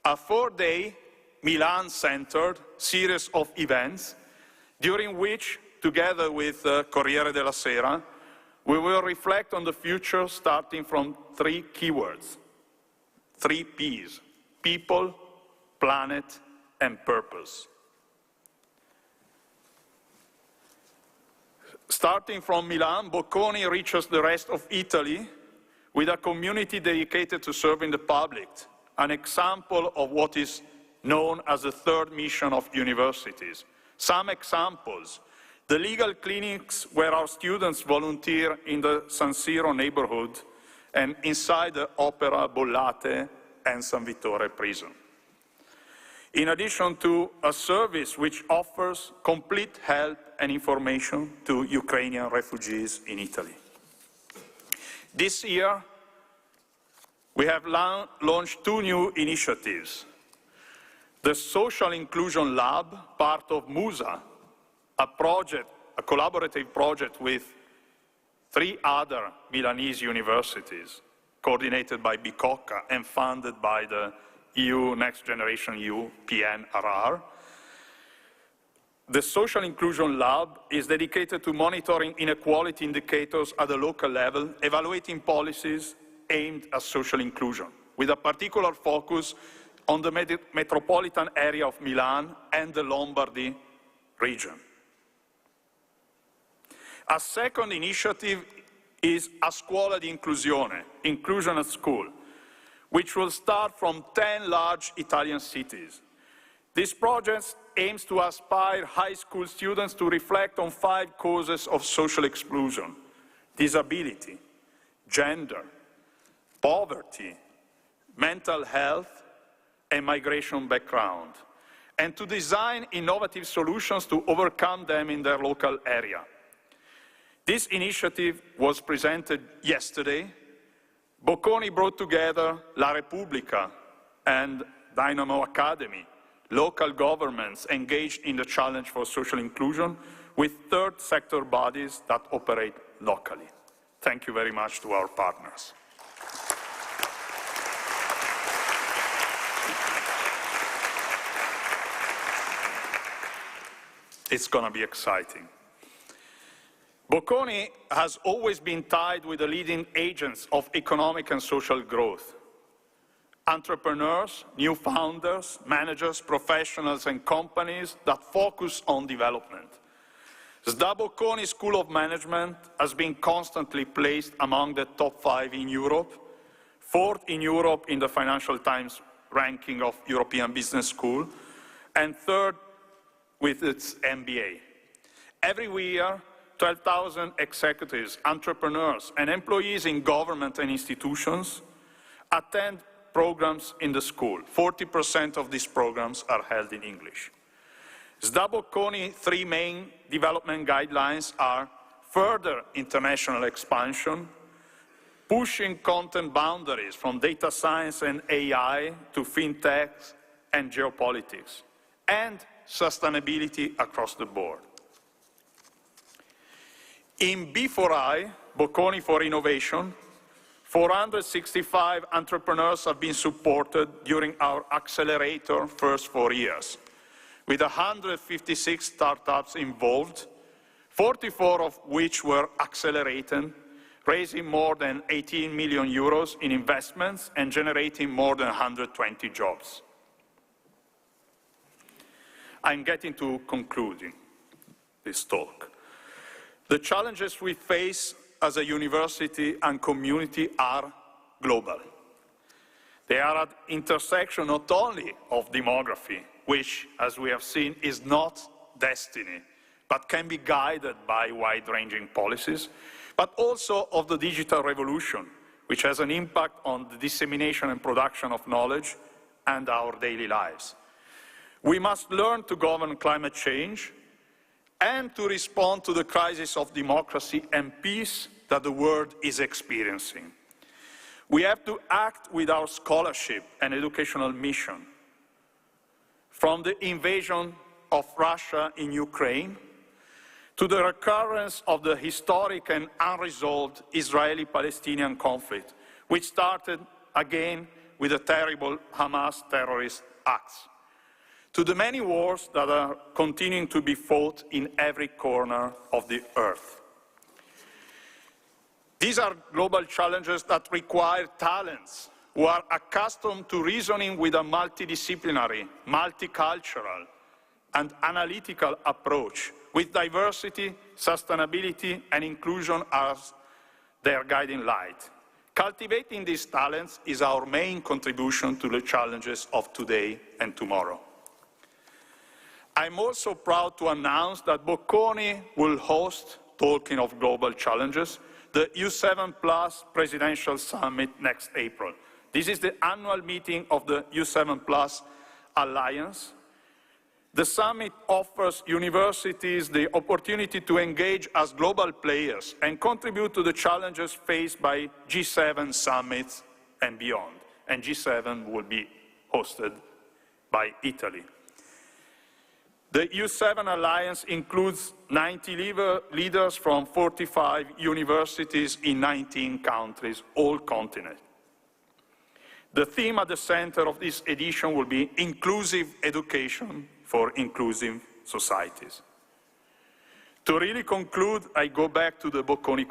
a 4-day Milan-centered series of events during which, together with Corriere della Sera, we will reflect on the future starting from 3 keywords, 3 Ps: people, planet, and purpose. Starting from Milan, Bocconi reaches the rest of Italy with a community dedicated to serving the public, an example of what is known as the third mission of universities. Some examples: the legal clinics where our students volunteer in the San Siro neighborhood and inside the Opera Bollate and San Vittore prison. In addition to a service which offers complete help and information to Ukrainian refugees in Italy. This year, we have launched 2 new initiatives. The Social Inclusion Lab, part of MUSA, a collaborative project with 3 other Milanese universities, coordinated by Bicocca and funded by the EU Next Generation EU PNRR. The Social Inclusion Lab is dedicated to monitoring inequality indicators at the local level, evaluating policies aimed at social inclusion, with a particular focus on the metropolitan area of Milan and the Lombardy region. A second initiative is A Scuola di Inclusione, Inclusion at School, which will start from 10 large Italian cities. This project aims to inspire high school students to reflect on 5 causes of social exclusion: disability, gender, poverty, mental health, and migration background, and to design innovative solutions to overcome them in their local area. This initiative was presented yesterday. Bocconi brought together La Repubblica and Dynamo Academy, local governments engaged in the challenge for social inclusion, with third sector bodies that operate locally. Thank you very much to our partners. It's going to be exciting. Bocconi has always been tied with the leading agents of economic and social growth. Entrepreneurs, new founders, managers, professionals, and companies that focus on development. The Bocconi School of Management has been constantly placed among the top 5 in Europe, 4th in Europe in the Financial Times ranking of European Business School, and 3rd with its MBA. Every year, 12,000 executives, entrepreneurs, and employees in government and institutions attend programs in the school. 40% of these programs are held in English. The Bocconi 3 main development guidelines are further international expansion, pushing content boundaries from data science and AI to fintech and geopolitics, and sustainability across the board. In B4I, Bocconi for Innovation, 465 entrepreneurs have been supported during our accelerator first 4 years, with 156 startups involved, 44 of which were accelerated, raising more than 18 million euros in investments and generating more than 120 jobs. I'm getting to concluding this talk. The challenges we face as a university and community are global. They are at the intersection not only of demography, which, as we have seen, is not destiny, but can be guided by wide-ranging policies, but also of the digital revolution, which has an impact on the dissemination and production of knowledge and our daily lives. We must learn to govern climate change and to respond to the crisis of democracy and peace that the world is experiencing. We have to act with our scholarship and educational mission. From the invasion of Russia in Ukraine to the recurrence of the historic and unresolved Israeli-Palestinian conflict, which started again with the terrible Hamas terrorist acts, to the many wars that are continuing to be fought in every corner of the earth. These are global challenges that require talents who are accustomed to reasoning with a multidisciplinary, multicultural, and analytical approach, with diversity, sustainability, and inclusion as their guiding light. Cultivating these talents is our main contribution to the challenges of today and tomorrow. I'm also proud to announce that Bocconi will host, talking of global challenges, the U7 Plus Presidential Summit next April. This is the annual meeting of the U7 Plus Alliance. The summit offers universities the opportunity to engage as global players and contribute to the challenges faced by G7 summits and beyond. And G7 will be hosted by Italy. The U7 Alliance includes 90 leaders from 45 universities in 19 countries, all continents. The theme at the center of this edition will be inclusive education for inclusive societies. To really conclude, I go back to the Bocconi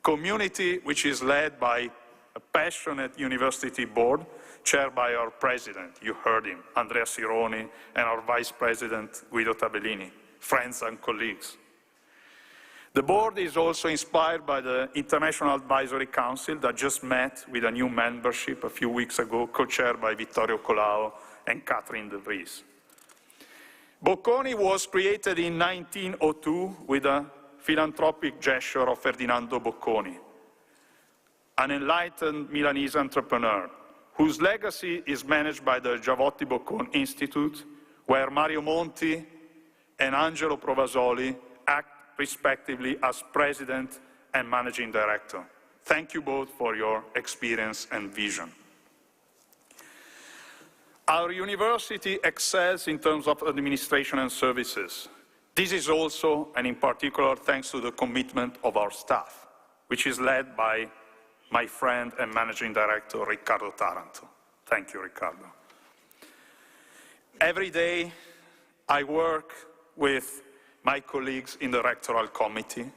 community which is led by a passionate university board, chaired by our president, you heard him, Andrea Sironi, and our vice president, Guido Tabellini, friends and colleagues. The board is also inspired by the International Advisory Council that just met with a new membership a few weeks ago, co-chaired by Vittorio Colao and Catherine De Vries. Bocconi was created in 1902 with a philanthropic gesture of Ferdinando Bocconi, an enlightened Milanese entrepreneur whose legacy is managed by the Giavotti Bocconi Institute, where Mario Monti and Angelo Provasoli act respectively as president and managing director. Thank you both for your experience and vision. Our university excels in terms of administration and services. This is also, and in particular, thanks to the commitment of our staff, which is led by my friend and managing director, Riccardo Taranto. Thank you, Riccardo. Every day, I work with my colleagues in the rectoral committee.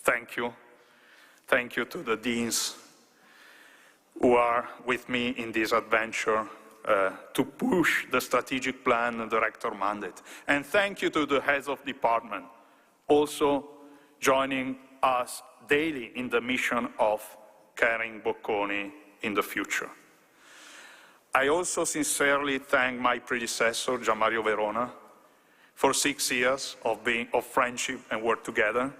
Thank you. Thank you to the deans who are with me in this adventure to push the strategic plan and the rector mandate. And thank you to the heads of department, also joining us daily in the mission of carrying Bocconi in the future. I also sincerely thank my predecessor, Gianmario Verona, for 6 years of friendship and work together,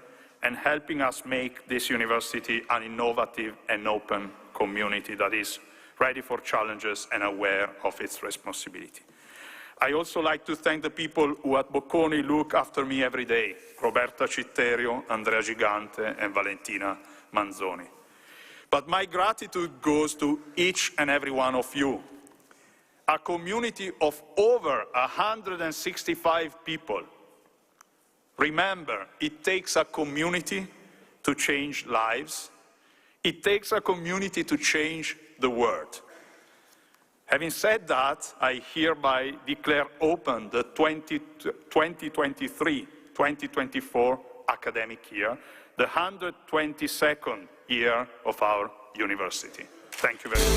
and helping us make this university an innovative and open community that is ready for challenges and aware of its responsibility. I also like to thank the people who at Bocconi look after me every day, Roberta Citterio, Andrea Gigante, and Valentina Manzoni. But my gratitude goes to each and every one of you. A community of over 165 people. Remember, it takes a community to change lives. It takes a community to change the world. Having said that, I hereby declare open the 2023-2024 academic year, the 122nd year of our university. Thank you very much.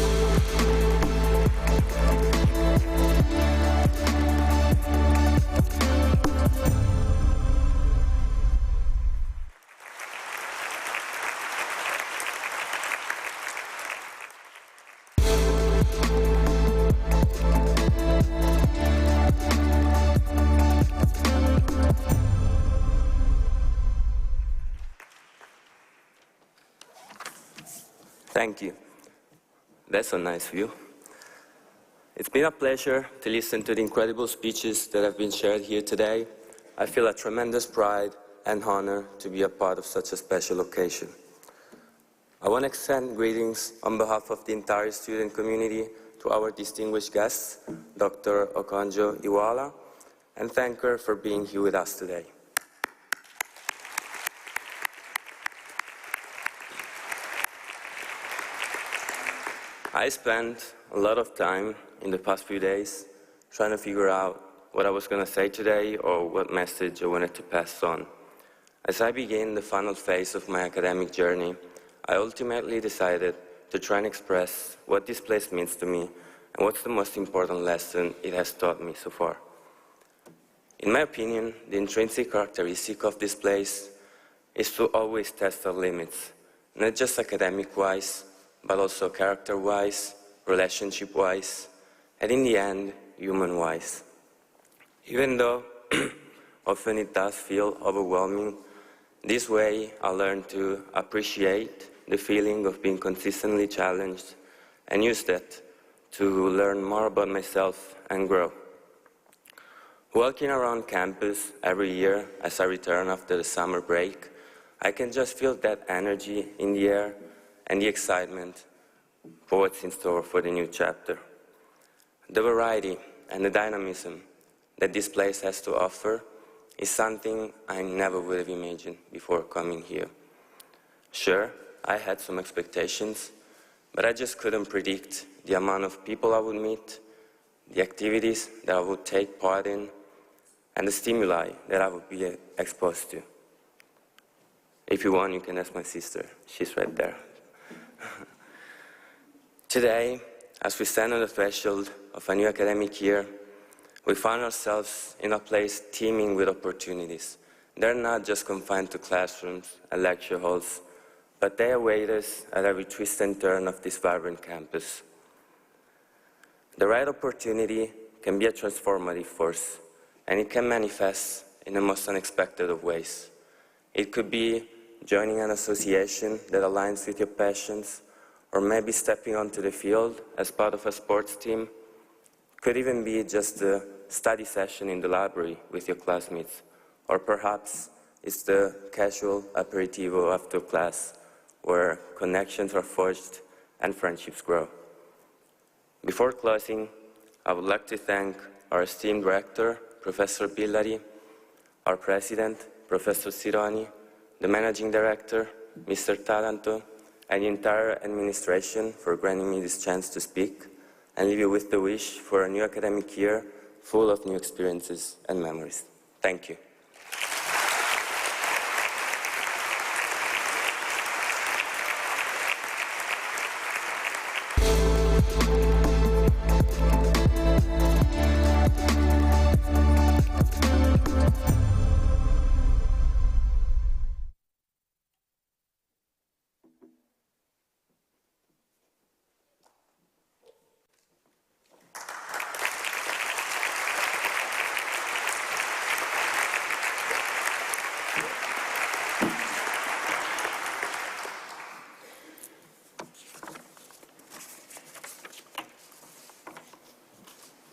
Thank you. That's a nice view. It's been a pleasure to listen to the incredible speeches that have been shared here today. I feel a tremendous pride and honor to be a part of such a special occasion. I want to extend greetings on behalf of the entire student community to our distinguished guests, Dr. OKONJO-IWEALA, and thank her for being here with us today. I spent a lot of time in the past few days trying to figure out what I was going to say today or what message I wanted to pass on. As I began the final phase of my academic journey, I ultimately decided to try and express what this place means to me and what's the most important lesson it has taught me so far. In my opinion, the intrinsic characteristic of this place is to always test our limits, not just academic-wise, but also character-wise, relationship-wise, and in the end, human-wise. Even though often it does feel overwhelming, this way I learned to appreciate the feeling of being consistently challenged and use that to learn more about myself and grow. Walking around campus every year as I return after the summer break, I can just feel that energy in the air and the excitement for what's in store for the new chapter. The variety and the dynamism that this place has to offer is something I never would have imagined before coming here. Sure, I had some expectations, but I just couldn't predict the amount of people I would meet, the activities that I would take part in, and the stimuli that I would be exposed to. If you want, you can ask my sister. She's right there. Today, as we stand on the threshold of a new academic year, we find ourselves in a place teeming with opportunities. They're not just confined to classrooms and lecture halls, but they await us at every twist and turn of this vibrant campus. The right opportunity can be a transformative force, and it can manifest in the most unexpected of ways. It could be joining an association that aligns with your passions, or maybe stepping onto the field as part of a sports team. Could even be just a study session in the library with your classmates, or perhaps it's the casual aperitivo after class where connections are forged and friendships grow. Before closing, I would like to thank our esteemed Rector, Professor BILLARI, our President, Professor SIRONI, the Managing Director, Mr. Taranto, and the entire administration for granting me this chance to speak and leave you with the wish for a new academic year full of new experiences and memories. Thank you.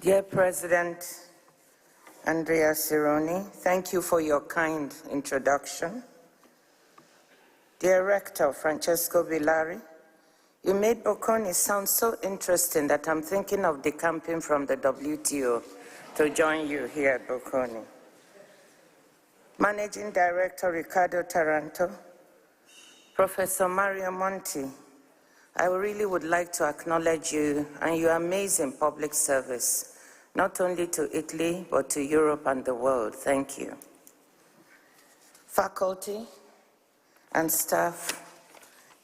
Dear President Andrea SIRONI, thank you for your kind introduction. Dear Rector Francesco BILLARI, you made Bocconi sound so interesting that I'm thinking of decamping from the WTO to join you here at Bocconi. Managing Director Riccardo Taranto, Professor Mario Monti, I really would like to acknowledge you and your amazing public service, not only to Italy, but to Europe and the world. Thank you. Faculty and staff,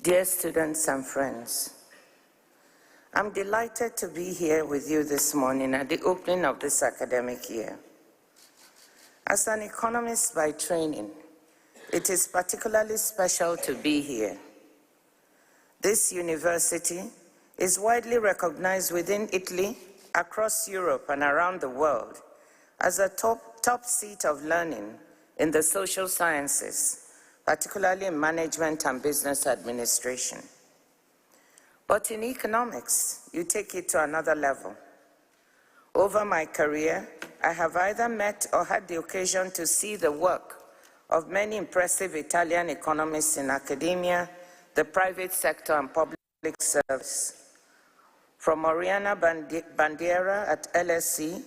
dear students and friends, I'm delighted to be here with you this morning at the opening of this academic year. As an economist by training, it is particularly special to be here. This university is widely recognized within Italy, across Europe and around the world as a top seat of learning in the social sciences, particularly in management and business administration. But in economics, you take it to another level. Over my career, I have either met or had the occasion to see the work of many impressive Italian economists in academia, the private sector, and public service. From Oriana Bandiera at LSE,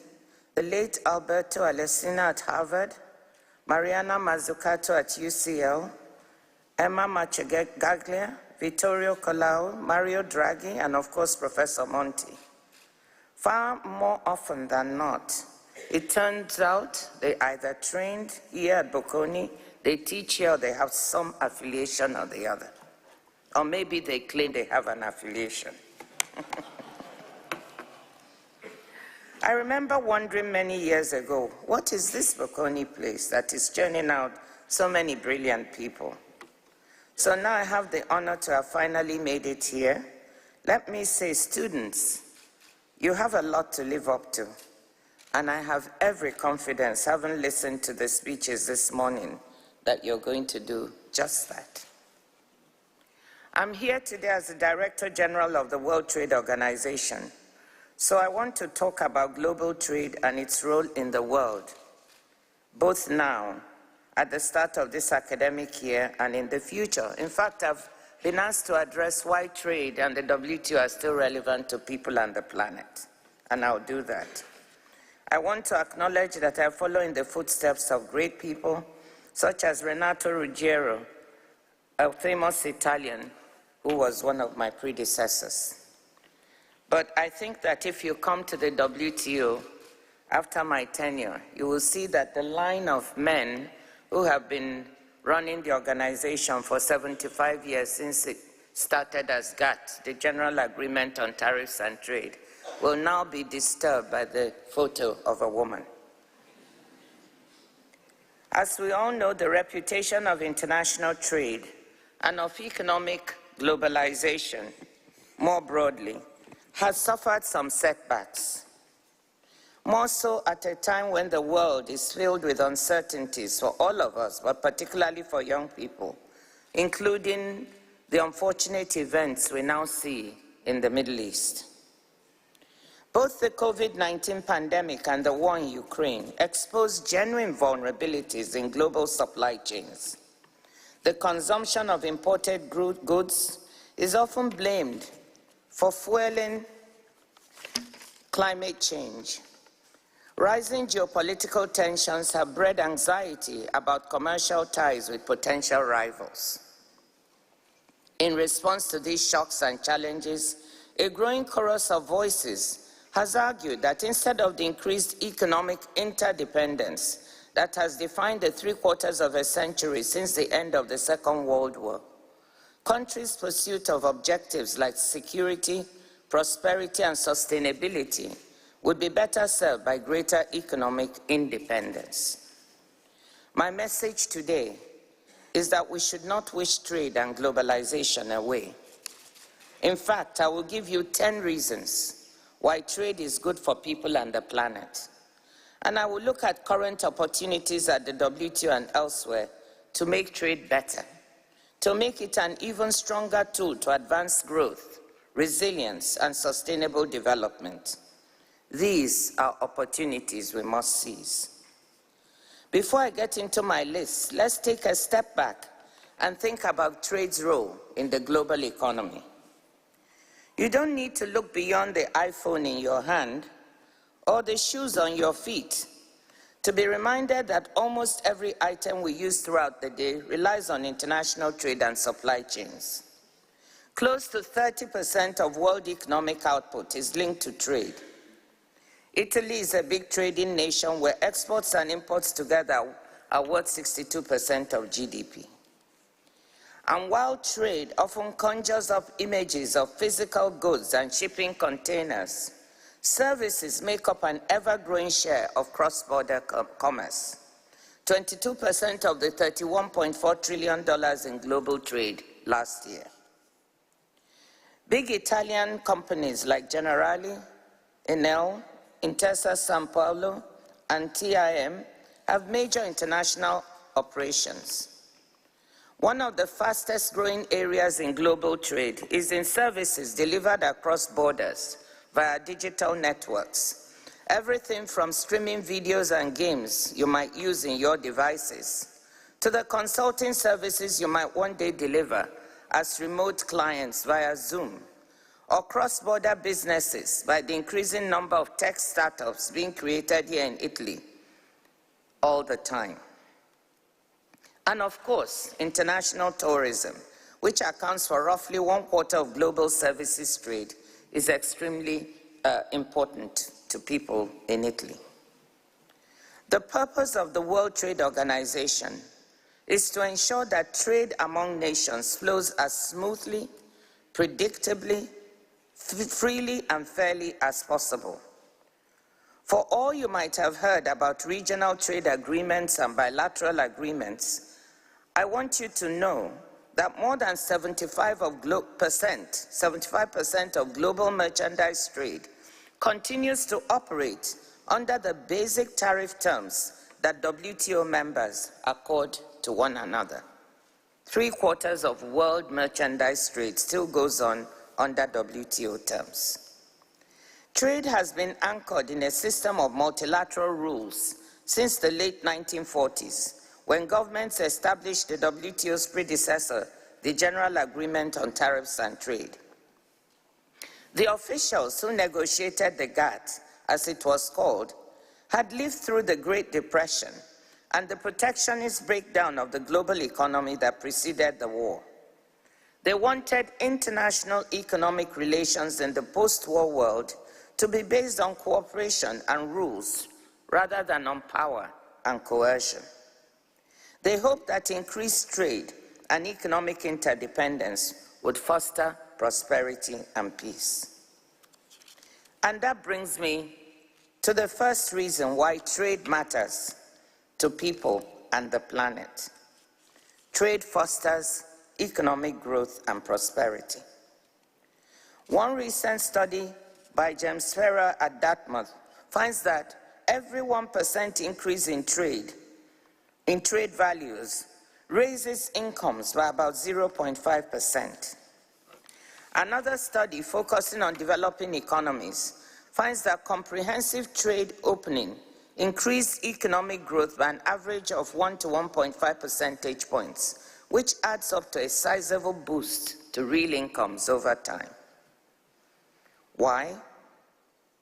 the late Alberto Alessina at Harvard, Mariana Mazzucato at UCL, Emma Marcegaglia, Vittorio Colau, Mario Draghi, and of course, Professor Monti. Far more often than not, it turns out they either trained here at Bocconi, they teach here, or they have some affiliation or the other. Or maybe they claim they have an affiliation. I remember wondering many years ago, what is this Bocconi place that is churning out so many brilliant people? So now I have the honor to have finally made it here. Let me say, students, you have a lot to live up to. And I have every confidence, having listened to the speeches this morning, that you're going to do just that. I'm here today as the Director-General of the World Trade Organization. So I want to talk about global trade and its role in the world, both now, at the start of this academic year, and in the future. In fact, I've been asked to address why trade and the WTO are still relevant to people and the planet, and I'll do that. I want to acknowledge that I follow in the footsteps of great people, such as Renato Ruggiero, a famous Italian who was one of my predecessors. But I think that if you come to the WTO after my tenure, you will see that the line of men who have been running the organization for 75 years since it started as GATT, the General Agreement on Tariffs and Trade, will now be disturbed by the photo of a woman. As we all know, the reputation of international trade and of economic globalization, more broadly, has suffered some setbacks. More so at a time when the world is filled with uncertainties for all of us, but particularly for young people, including the unfortunate events we now see in the Middle East. Both the COVID-19 pandemic and the war in Ukraine exposed genuine vulnerabilities in global supply chains. The consumption of imported goods is often blamed for fueling climate change. Rising geopolitical tensions have bred anxiety about commercial ties with potential rivals. In response to these shocks and challenges, a growing chorus of voices has argued that instead of the increased economic interdependence that has defined the 3/4 of a century since the end of the Second World War, countries' pursuit of objectives like security, prosperity, and sustainability would be better served by greater economic independence. My message today is that we should not wish trade and globalization away. In fact, I will give you 10 reasons why trade is good for people and the planet. And I will look at current opportunities at the WTO and elsewhere to make trade better, to make it an even stronger tool to advance growth, resilience, and sustainable development. These are opportunities we must seize. Before I get into my list, let's take a step back and think about trade's role in the global economy. You don't need to look beyond the iPhone in your hand or the shoes on your feet to be reminded that almost every item we use throughout the day relies on international trade and supply chains. Close to 30% of world economic output is linked to trade. Italy is a big trading nation where exports and imports together are worth 62% of GDP. And while trade often conjures up images of physical goods and shipping containers, services make up an ever-growing share of cross-border commerce. 22% of the $31.4 trillion in global trade last year. Big Italian companies like Generale, Enel, Intesa Sanpaolo, and TIM have major international operations. One of the fastest growing areas in global trade is in services delivered across borders via digital networks. Everything from streaming videos and games you might use in your devices to the consulting services you might one day deliver as remote clients via Zoom, or cross-border businesses by the increasing number of tech startups being created here in Italy all the time. And of course, international tourism, which accounts for roughly 1/4 of global services trade, is extremely important to people in Italy. The purpose of the World Trade Organization is to ensure that trade among nations flows as smoothly, predictably, freely and fairly as possible. For all you might have heard about regional trade agreements and bilateral agreements, I want you to know that more than 75% of global merchandise trade continues to operate under the basic tariff terms that WTO members accord to one another. 3/4 of world merchandise trade still goes on under WTO terms. Trade has been anchored in a system of multilateral rules since the late 1940s, when governments established the WTO's predecessor, the General Agreement on Tariffs and Trade. The officials who negotiated the GATT, as it was called, had lived through the Great Depression and the protectionist breakdown of the global economy that preceded the war. They wanted international economic relations in the post-war world to be based on cooperation and rules rather than on power and coercion. They hoped that increased trade and economic interdependence would foster prosperity and peace. And that brings me to the first reason why trade matters to people and the planet. Trade fosters economic growth and prosperity. One recent study by James Ferrer at Dartmouth finds that every 1% increase in trade values raises incomes by about 0.5%. Another study focusing on developing economies finds that comprehensive trade opening increased economic growth by an average of 1 to 1.5 percentage points, which adds up to a sizable boost to real incomes over time. Why?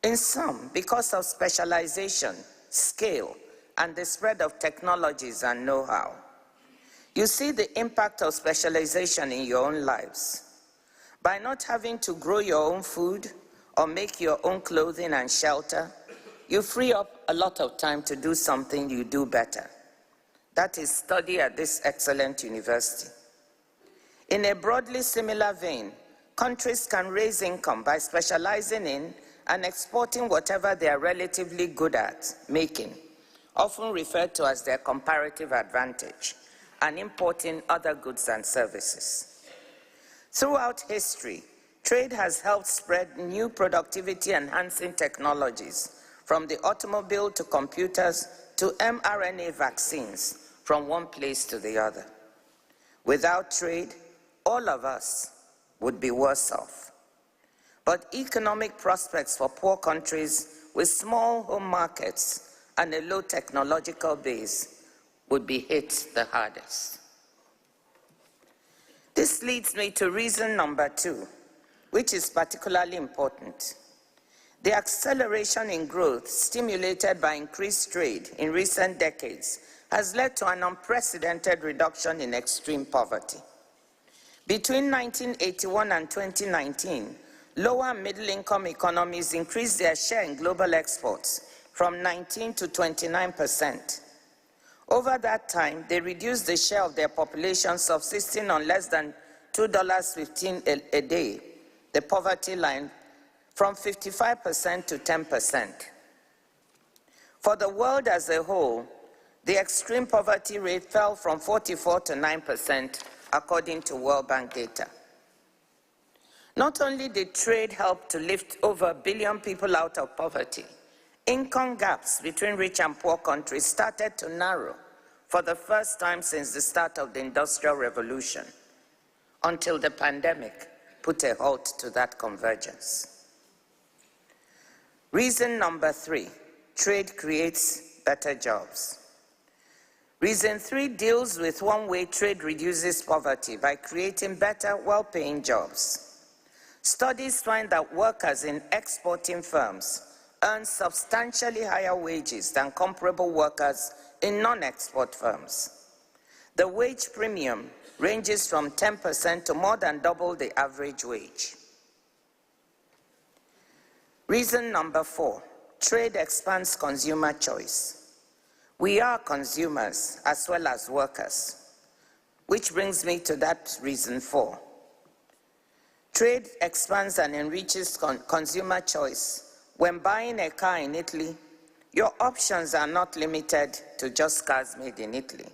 In sum, because of specialization, scale, and the spread of technologies and know-how. You see the impact of specialization in your own lives. By not having to grow your own food or make your own clothing and shelter, you free up a lot of time to do something you do better. That is, study at this excellent university. In a broadly similar vein, countries can raise income by specializing in and exporting whatever they are relatively good at making, often referred to as their comparative advantage, and importing other goods and services. Throughout history, trade has helped spread new productivity-enhancing technologies, from the automobile to computers to mRNA vaccines, from one place to the other. Without trade, all of us would be worse off. But economic prospects for poor countries with small home markets and a low technological base would be hit the hardest. This leads me to reason number 2, which is particularly important. The acceleration in growth stimulated by increased trade in recent decades has led to an unprecedented reduction in extreme poverty. Between 1981 and 2019, lower and middle-income economies increased their share in global exports from 19 to 29%. Over that time, they reduced the share of their population subsisting on less than $2.15 a day, the poverty line, from 55% to 10%. For the world as a whole, the extreme poverty rate fell from 44 to 9%, according to World Bank data. Not only did trade help to lift over 1 billion people out of poverty, income gaps between rich and poor countries started to narrow for the first time since the start of the Industrial Revolution, until the pandemic put a halt to that convergence. Reason number 3, trade creates better jobs. Reason 3 deals with one way trade reduces poverty by creating better, well-paying jobs. Studies find that workers in exporting firms earn substantially higher wages than comparable workers in non-export firms. The wage premium ranges from 10% to more than double the average wage. Reason number 4, trade expands consumer choice. We are consumers as well as workers, which brings me to that reason 4. Trade expands and enriches consumer choice. When buying a car in Italy, your options are not limited to just cars made in Italy.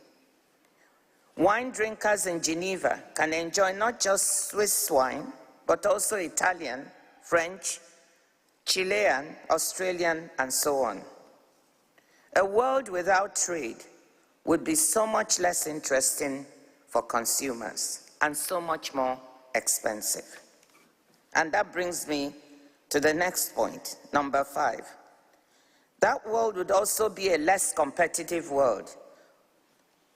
Wine drinkers in Geneva can enjoy not just Swiss wine, but also Italian, French, Chilean, Australian, and so on. A world without trade would be so much less interesting for consumers and so much more expensive. And that brings me to the next point, number 5. That world would also be a less competitive world,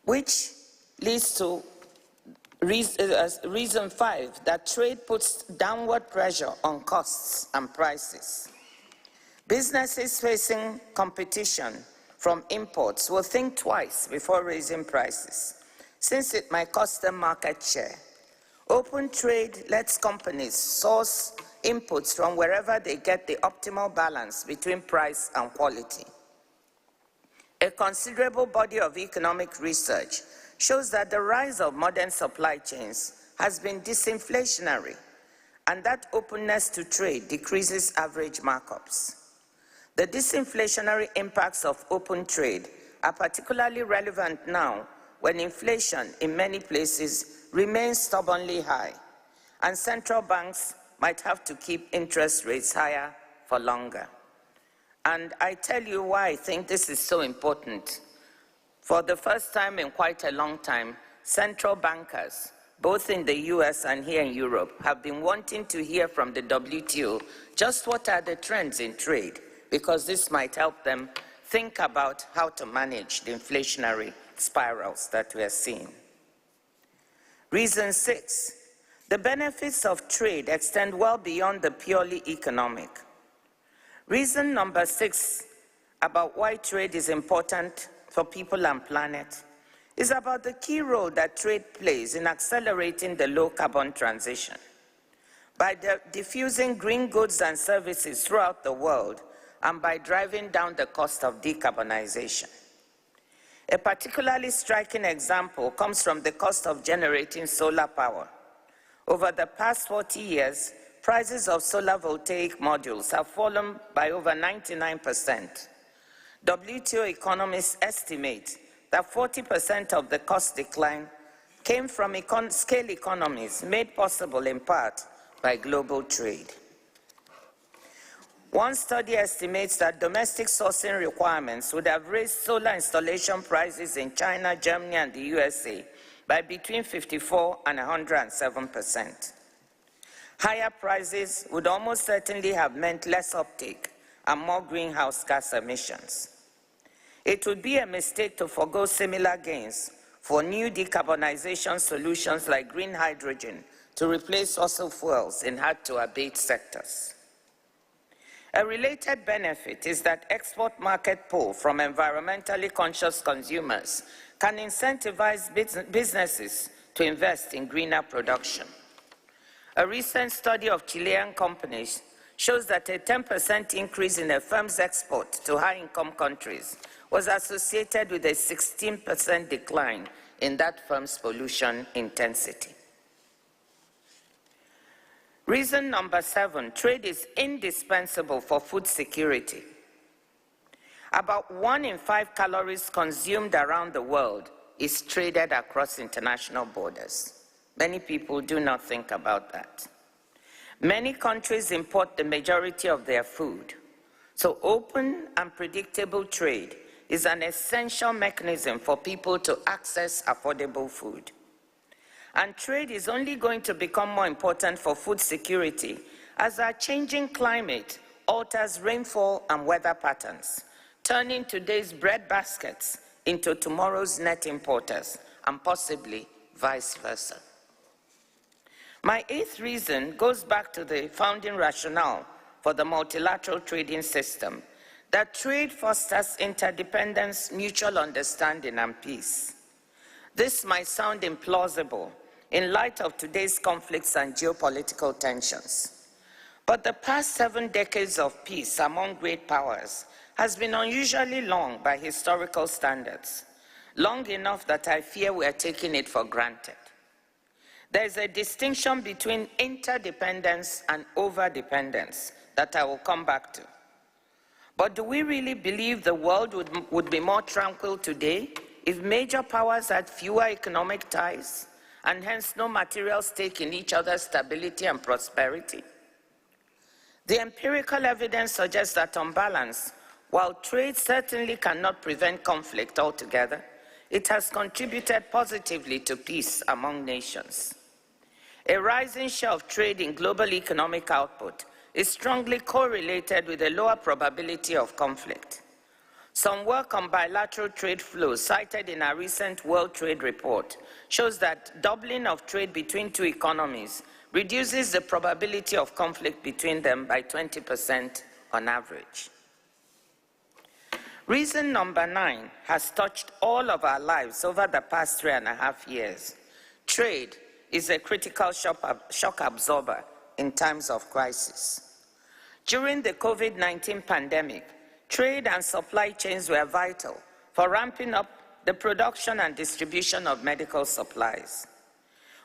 which leads to reason 5, that trade puts downward pressure on costs and prices. Businesses facing competition from imports will think twice before raising prices, since it might cost them market share. Open trade lets companies source inputs from wherever they get the optimal balance between price and quality. A considerable body of economic research shows that the rise of modern supply chains has been disinflationary, and that openness to trade decreases average markups. The disinflationary impacts of open trade are particularly relevant now when inflation in many places remains stubbornly high, and central banks might have to keep interest rates higher for longer. And I tell you why I think this is so important. For the first time in quite a long time, central bankers, both in the US and here in Europe, have been wanting to hear from the WTO just what are the trends in trade, because this might help them think about how to manage the inflationary spirals that we are seeing. Reason 6, the benefits of trade extend well beyond the purely economic. Reason number 6 about why trade is important for people and planet is about the key role that trade plays in accelerating the low-carbon transition. By diffusing green goods and services throughout the world and by driving down the cost of decarbonization. A particularly striking example comes from the cost of generating solar power. Over the past 40 years, prices of solar voltaic modules have fallen by over 99%. WTO economists estimate that 40% of the cost decline came from scale economies made possible in part by global trade. One study estimates that domestic sourcing requirements would have raised solar installation prices in China, Germany, and the USA by between 54% and 107%. Higher prices would almost certainly have meant less uptake and more greenhouse gas emissions. It would be a mistake to forego similar gains for new decarbonization solutions like green hydrogen to replace fossil fuels in hard-to-abate sectors. A related benefit is that export market pull from environmentally conscious consumers can incentivize businesses to invest in greener production. A recent study of Chilean companies shows that a 10% increase in a firm's export to high-income countries was associated with a 16% decline in that firm's pollution intensity. Reason number 7, trade is indispensable for food security. About 1 in 5 calories consumed around the world is traded across international borders. Many people do not think about that. Many countries import the majority of their food, so open and predictable trade is an essential mechanism for people to access affordable food. And trade is only going to become more important for food security as our changing climate alters rainfall and weather patterns, turning today's bread baskets into tomorrow's net importers, and possibly vice versa. My 8th reason goes back to the founding rationale for the multilateral trading system, that trade fosters interdependence, mutual understanding, and peace. This might sound implausible in light of today's conflicts and geopolitical tensions. But the past 7 decades of peace among great powers has been unusually long by historical standards, long enough that I fear we are taking it for granted. There is a distinction between interdependence and overdependence that I will come back to. But do we really believe the world would be more tranquil today if major powers had fewer economic ties and hence no material stake in each other's stability and prosperity? The empirical evidence suggests that on balance, while trade certainly cannot prevent conflict altogether, it has contributed positively to peace among nations. A rising share of trade in global economic output is strongly correlated with a lower probability of conflict. Some work on bilateral trade flows cited in our recent World Trade Report shows that doubling of trade between 2 economies reduces the probability of conflict between them by 20% on average. Reason number 9 has touched all of our lives over the past 3.5 years. Trade is a critical shock absorber in times of crisis. During the COVID-19 pandemic, trade and supply chains were vital for ramping up the production and distribution of medical supplies.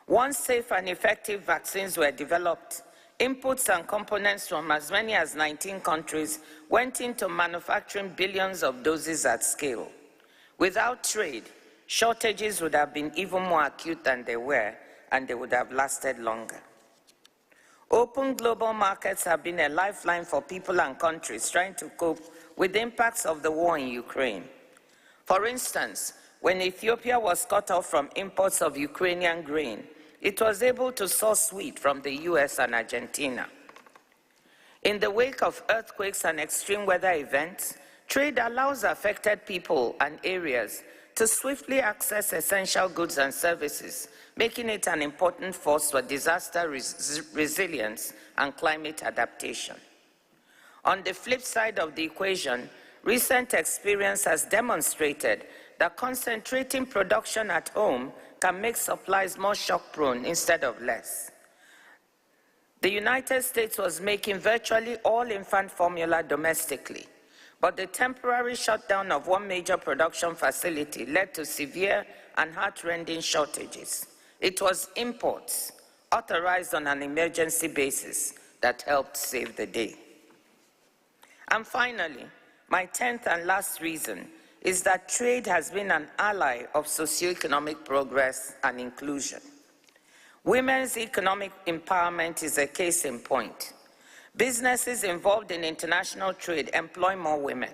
Once safe and effective vaccines were developed, inputs and components from as many as 19 countries went into manufacturing billions of doses at scale. Without trade, shortages would have been even more acute than they were, and they would have lasted longer. Open global markets have been a lifeline for people and countries trying to cope with the impacts of the war in Ukraine. For instance, when Ethiopia was cut off from imports of Ukrainian grain, it was able to source wheat from the US and Argentina. In the wake of earthquakes and extreme weather events, trade allows affected people and areas to swiftly access essential goods and services, making it an important force for disaster resilience and climate adaptation. On the flip side of the equation, recent experience has demonstrated that concentrating production at home can make supplies more shock-prone instead of less. The United States was making virtually all infant formula domestically, but the temporary shutdown of one major production facility led to severe and heart-rending shortages. It was imports, authorized on an emergency basis, that helped save the day. And finally, my 10th and last reason is that trade has been an ally of socioeconomic progress and inclusion. Women's economic empowerment is a case in point. Businesses involved in international trade employ more women.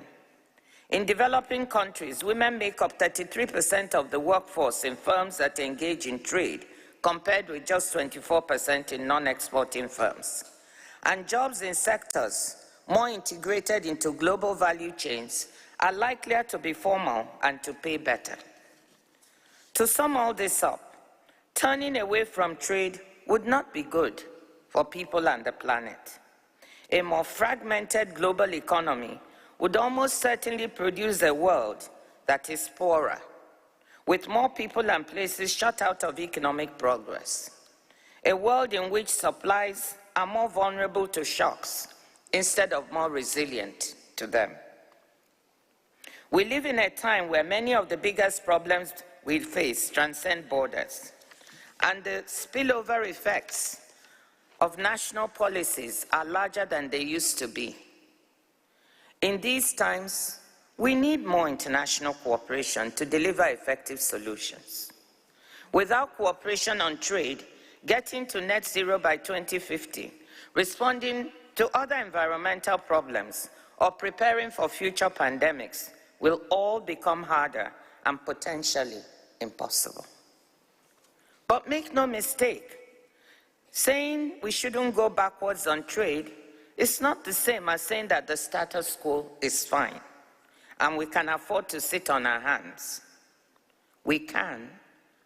In developing countries, women make up 33% of the workforce in firms that engage in trade, compared with just 24% in non-exporting firms. And jobs in sectors more integrated into global value chains, are likelier to be formal and to pay better. To sum all this up, turning away from trade would not be good for people and the planet. A more fragmented global economy would almost certainly produce a world that is poorer, with more people and places shut out of economic progress. A world in which supplies are more vulnerable to shocks instead of more resilient to them. We live in a time where many of the biggest problems we face transcend borders, and the spillover effects of national policies are larger than they used to be. In these times, we need more international cooperation to deliver effective solutions. Without cooperation on trade, getting to net zero by 2050, responding to other environmental problems, or preparing for future pandemics will all become harder and potentially impossible. But make no mistake, saying we shouldn't go backwards on trade is not the same as saying that the status quo is fine and we can afford to sit on our hands. We can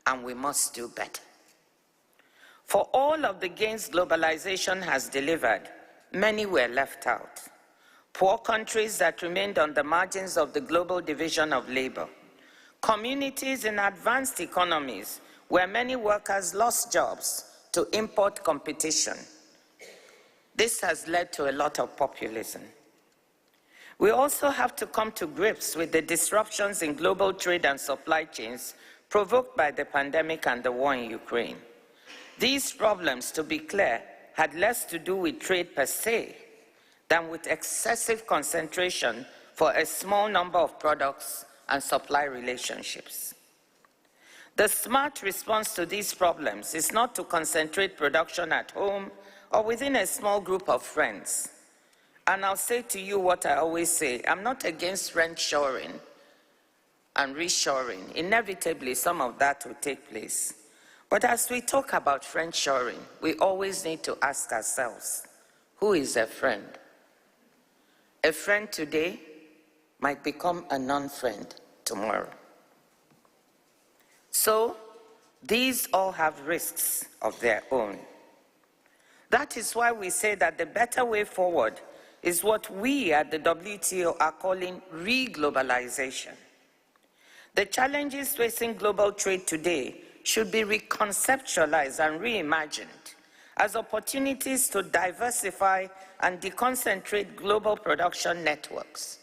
and we must do better. For all of the gains globalization has delivered, many were left out. Poor countries that remained on the margins of the global division of labor. Communities in advanced economies where many workers lost jobs to import competition. This has led to a lot of populism. We also have to come to grips with the disruptions in global trade and supply chains provoked by the pandemic and the war in Ukraine. These problems, to be clear, had less to do with trade per se than with excessive concentration for a small number of products and supply relationships. The smart response to these problems is not to concentrate production at home or within a small group of friends. And I'll say to you what I always say, I'm not against friendshoring and reshoring. Inevitably, some of that will take place. But as we talk about friendshoring, we always need to ask ourselves, who is a friend? A friend today might become a non-friend tomorrow. So, these all have risks of their own. That is why we say that the better way forward is what we at the WTO are calling re-globalization. The challenges facing global trade today should be reconceptualized and reimagined as opportunities to diversify and deconcentrate global production networks.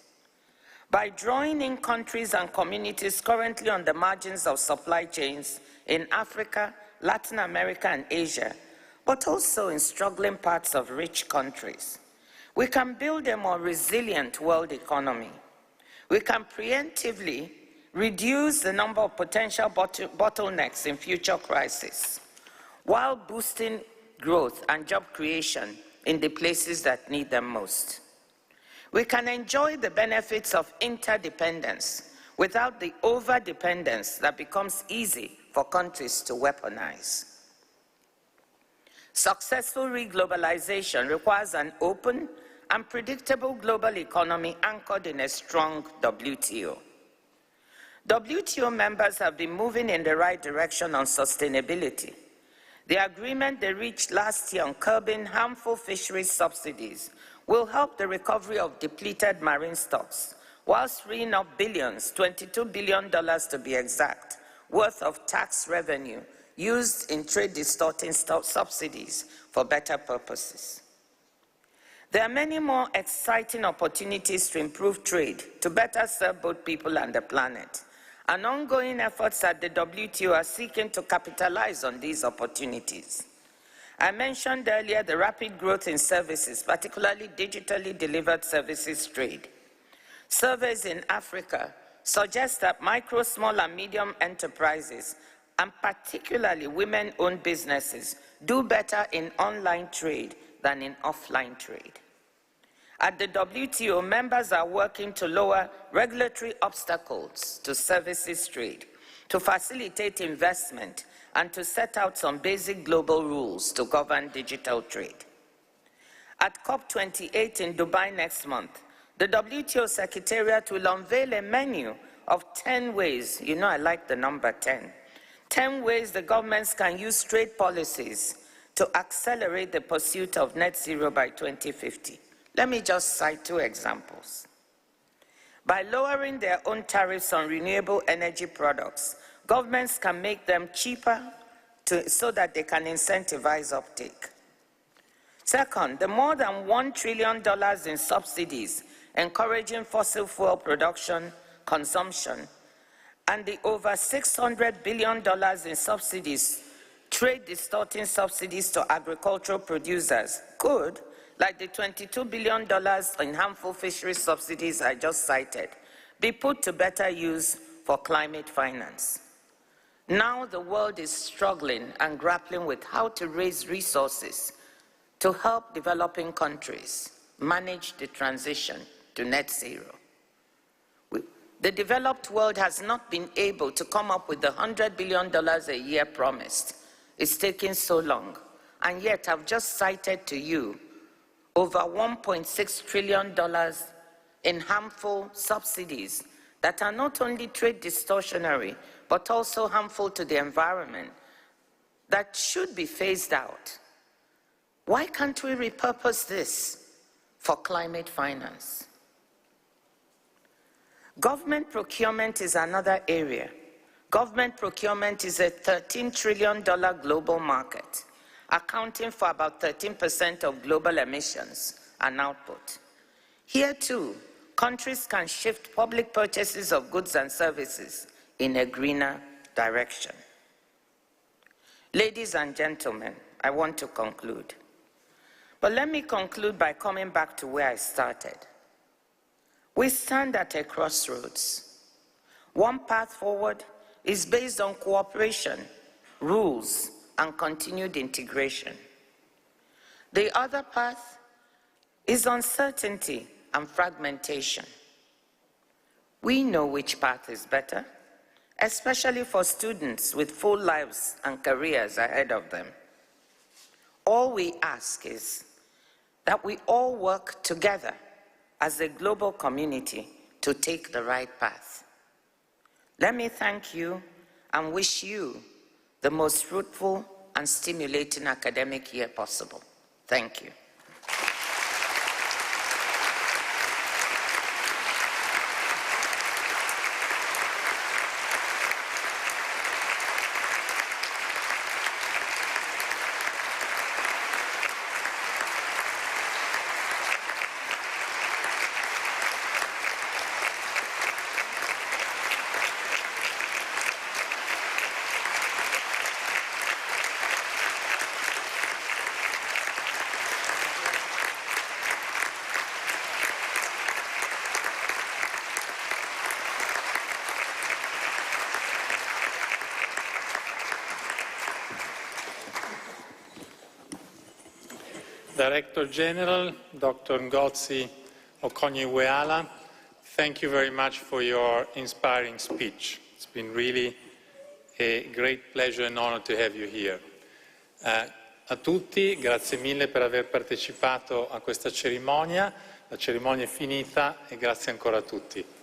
By drawing in countries and communities currently on the margins of supply chains in Africa, Latin America, and Asia, but also in struggling parts of rich countries, we can build a more resilient world economy. We can preemptively reduce the number of potential bottlenecks in future crises, while boosting growth and job creation in the places that need them most. We can enjoy the benefits of interdependence without the over-dependence that becomes easy for countries to weaponize. Successful re-globalization requires an open and predictable global economy anchored in a strong WTO. WTO members have been moving in the right direction on sustainability. The agreement they reached last year on curbing harmful fisheries subsidies will help the recovery of depleted marine stocks, whilst freeing up billions, $22 billion to be exact, worth of tax revenue used in trade-distorting subsidies for better purposes. There are many more exciting opportunities to improve trade, to better serve both people and the planet. And ongoing efforts at the WTO are seeking to capitalize on these opportunities. I mentioned earlier the rapid growth in services, particularly digitally delivered services trade. Surveys in Africa suggest that micro, small, and medium enterprises, and particularly women-owned businesses, do better in online trade than in offline trade. At the WTO, members are working to lower regulatory obstacles to services trade, to facilitate investment, and to set out some basic global rules to govern digital trade. At COP28 in Dubai next month, the WTO Secretariat will unveil a menu of 10 ways, you know I like the number 10, 10 ways the governments can use trade policies to accelerate the pursuit of net zero by 2050. Let me just cite 2 examples. By lowering their own tariffs on renewable energy products, governments can make them cheaper so that they can incentivize uptake. Second, the more than $1 trillion in subsidies encouraging fossil fuel production, consumption, and the over $600 billion in subsidies, trade-distorting subsidies to agricultural producers could, like the $22 billion in harmful fisheries subsidies I just cited, be put to better use for climate finance. Now the world is struggling and grappling with how to raise resources to help developing countries manage the transition to net zero. The developed world has not been able to come up with the $100 billion a year promised. It's taking so long, and yet I've just cited to you over $1.6 trillion in harmful subsidies that are not only trade distortionary, but also harmful to the environment that should be phased out. Why can't we repurpose this for climate finance? Government procurement is another area. Government procurement is a $13 trillion global market, accounting for about 13% of global emissions and output. Here too, countries can shift public purchases of goods and services in a greener direction. Ladies and gentlemen, I want to conclude. But let me conclude by coming back to where I started. We stand at a crossroads. One path forward is based on cooperation, rules, and continued integration. The other path is uncertainty and fragmentation. We know which path is better, especially for students with full lives and careers ahead of them. All we ask is that we all work together as a global community to take the right path. Let me thank you and wish you the most fruitful and stimulating academic year possible. Thank you. Director-General, Dr. NGOZI OKONJO-IWEALA, thank you very much for your inspiring speech. It's been really a great pleasure and honor to have you here. A tutti, grazie mille per aver partecipato a questa cerimonia. La cerimonia è finita e grazie ancora a tutti.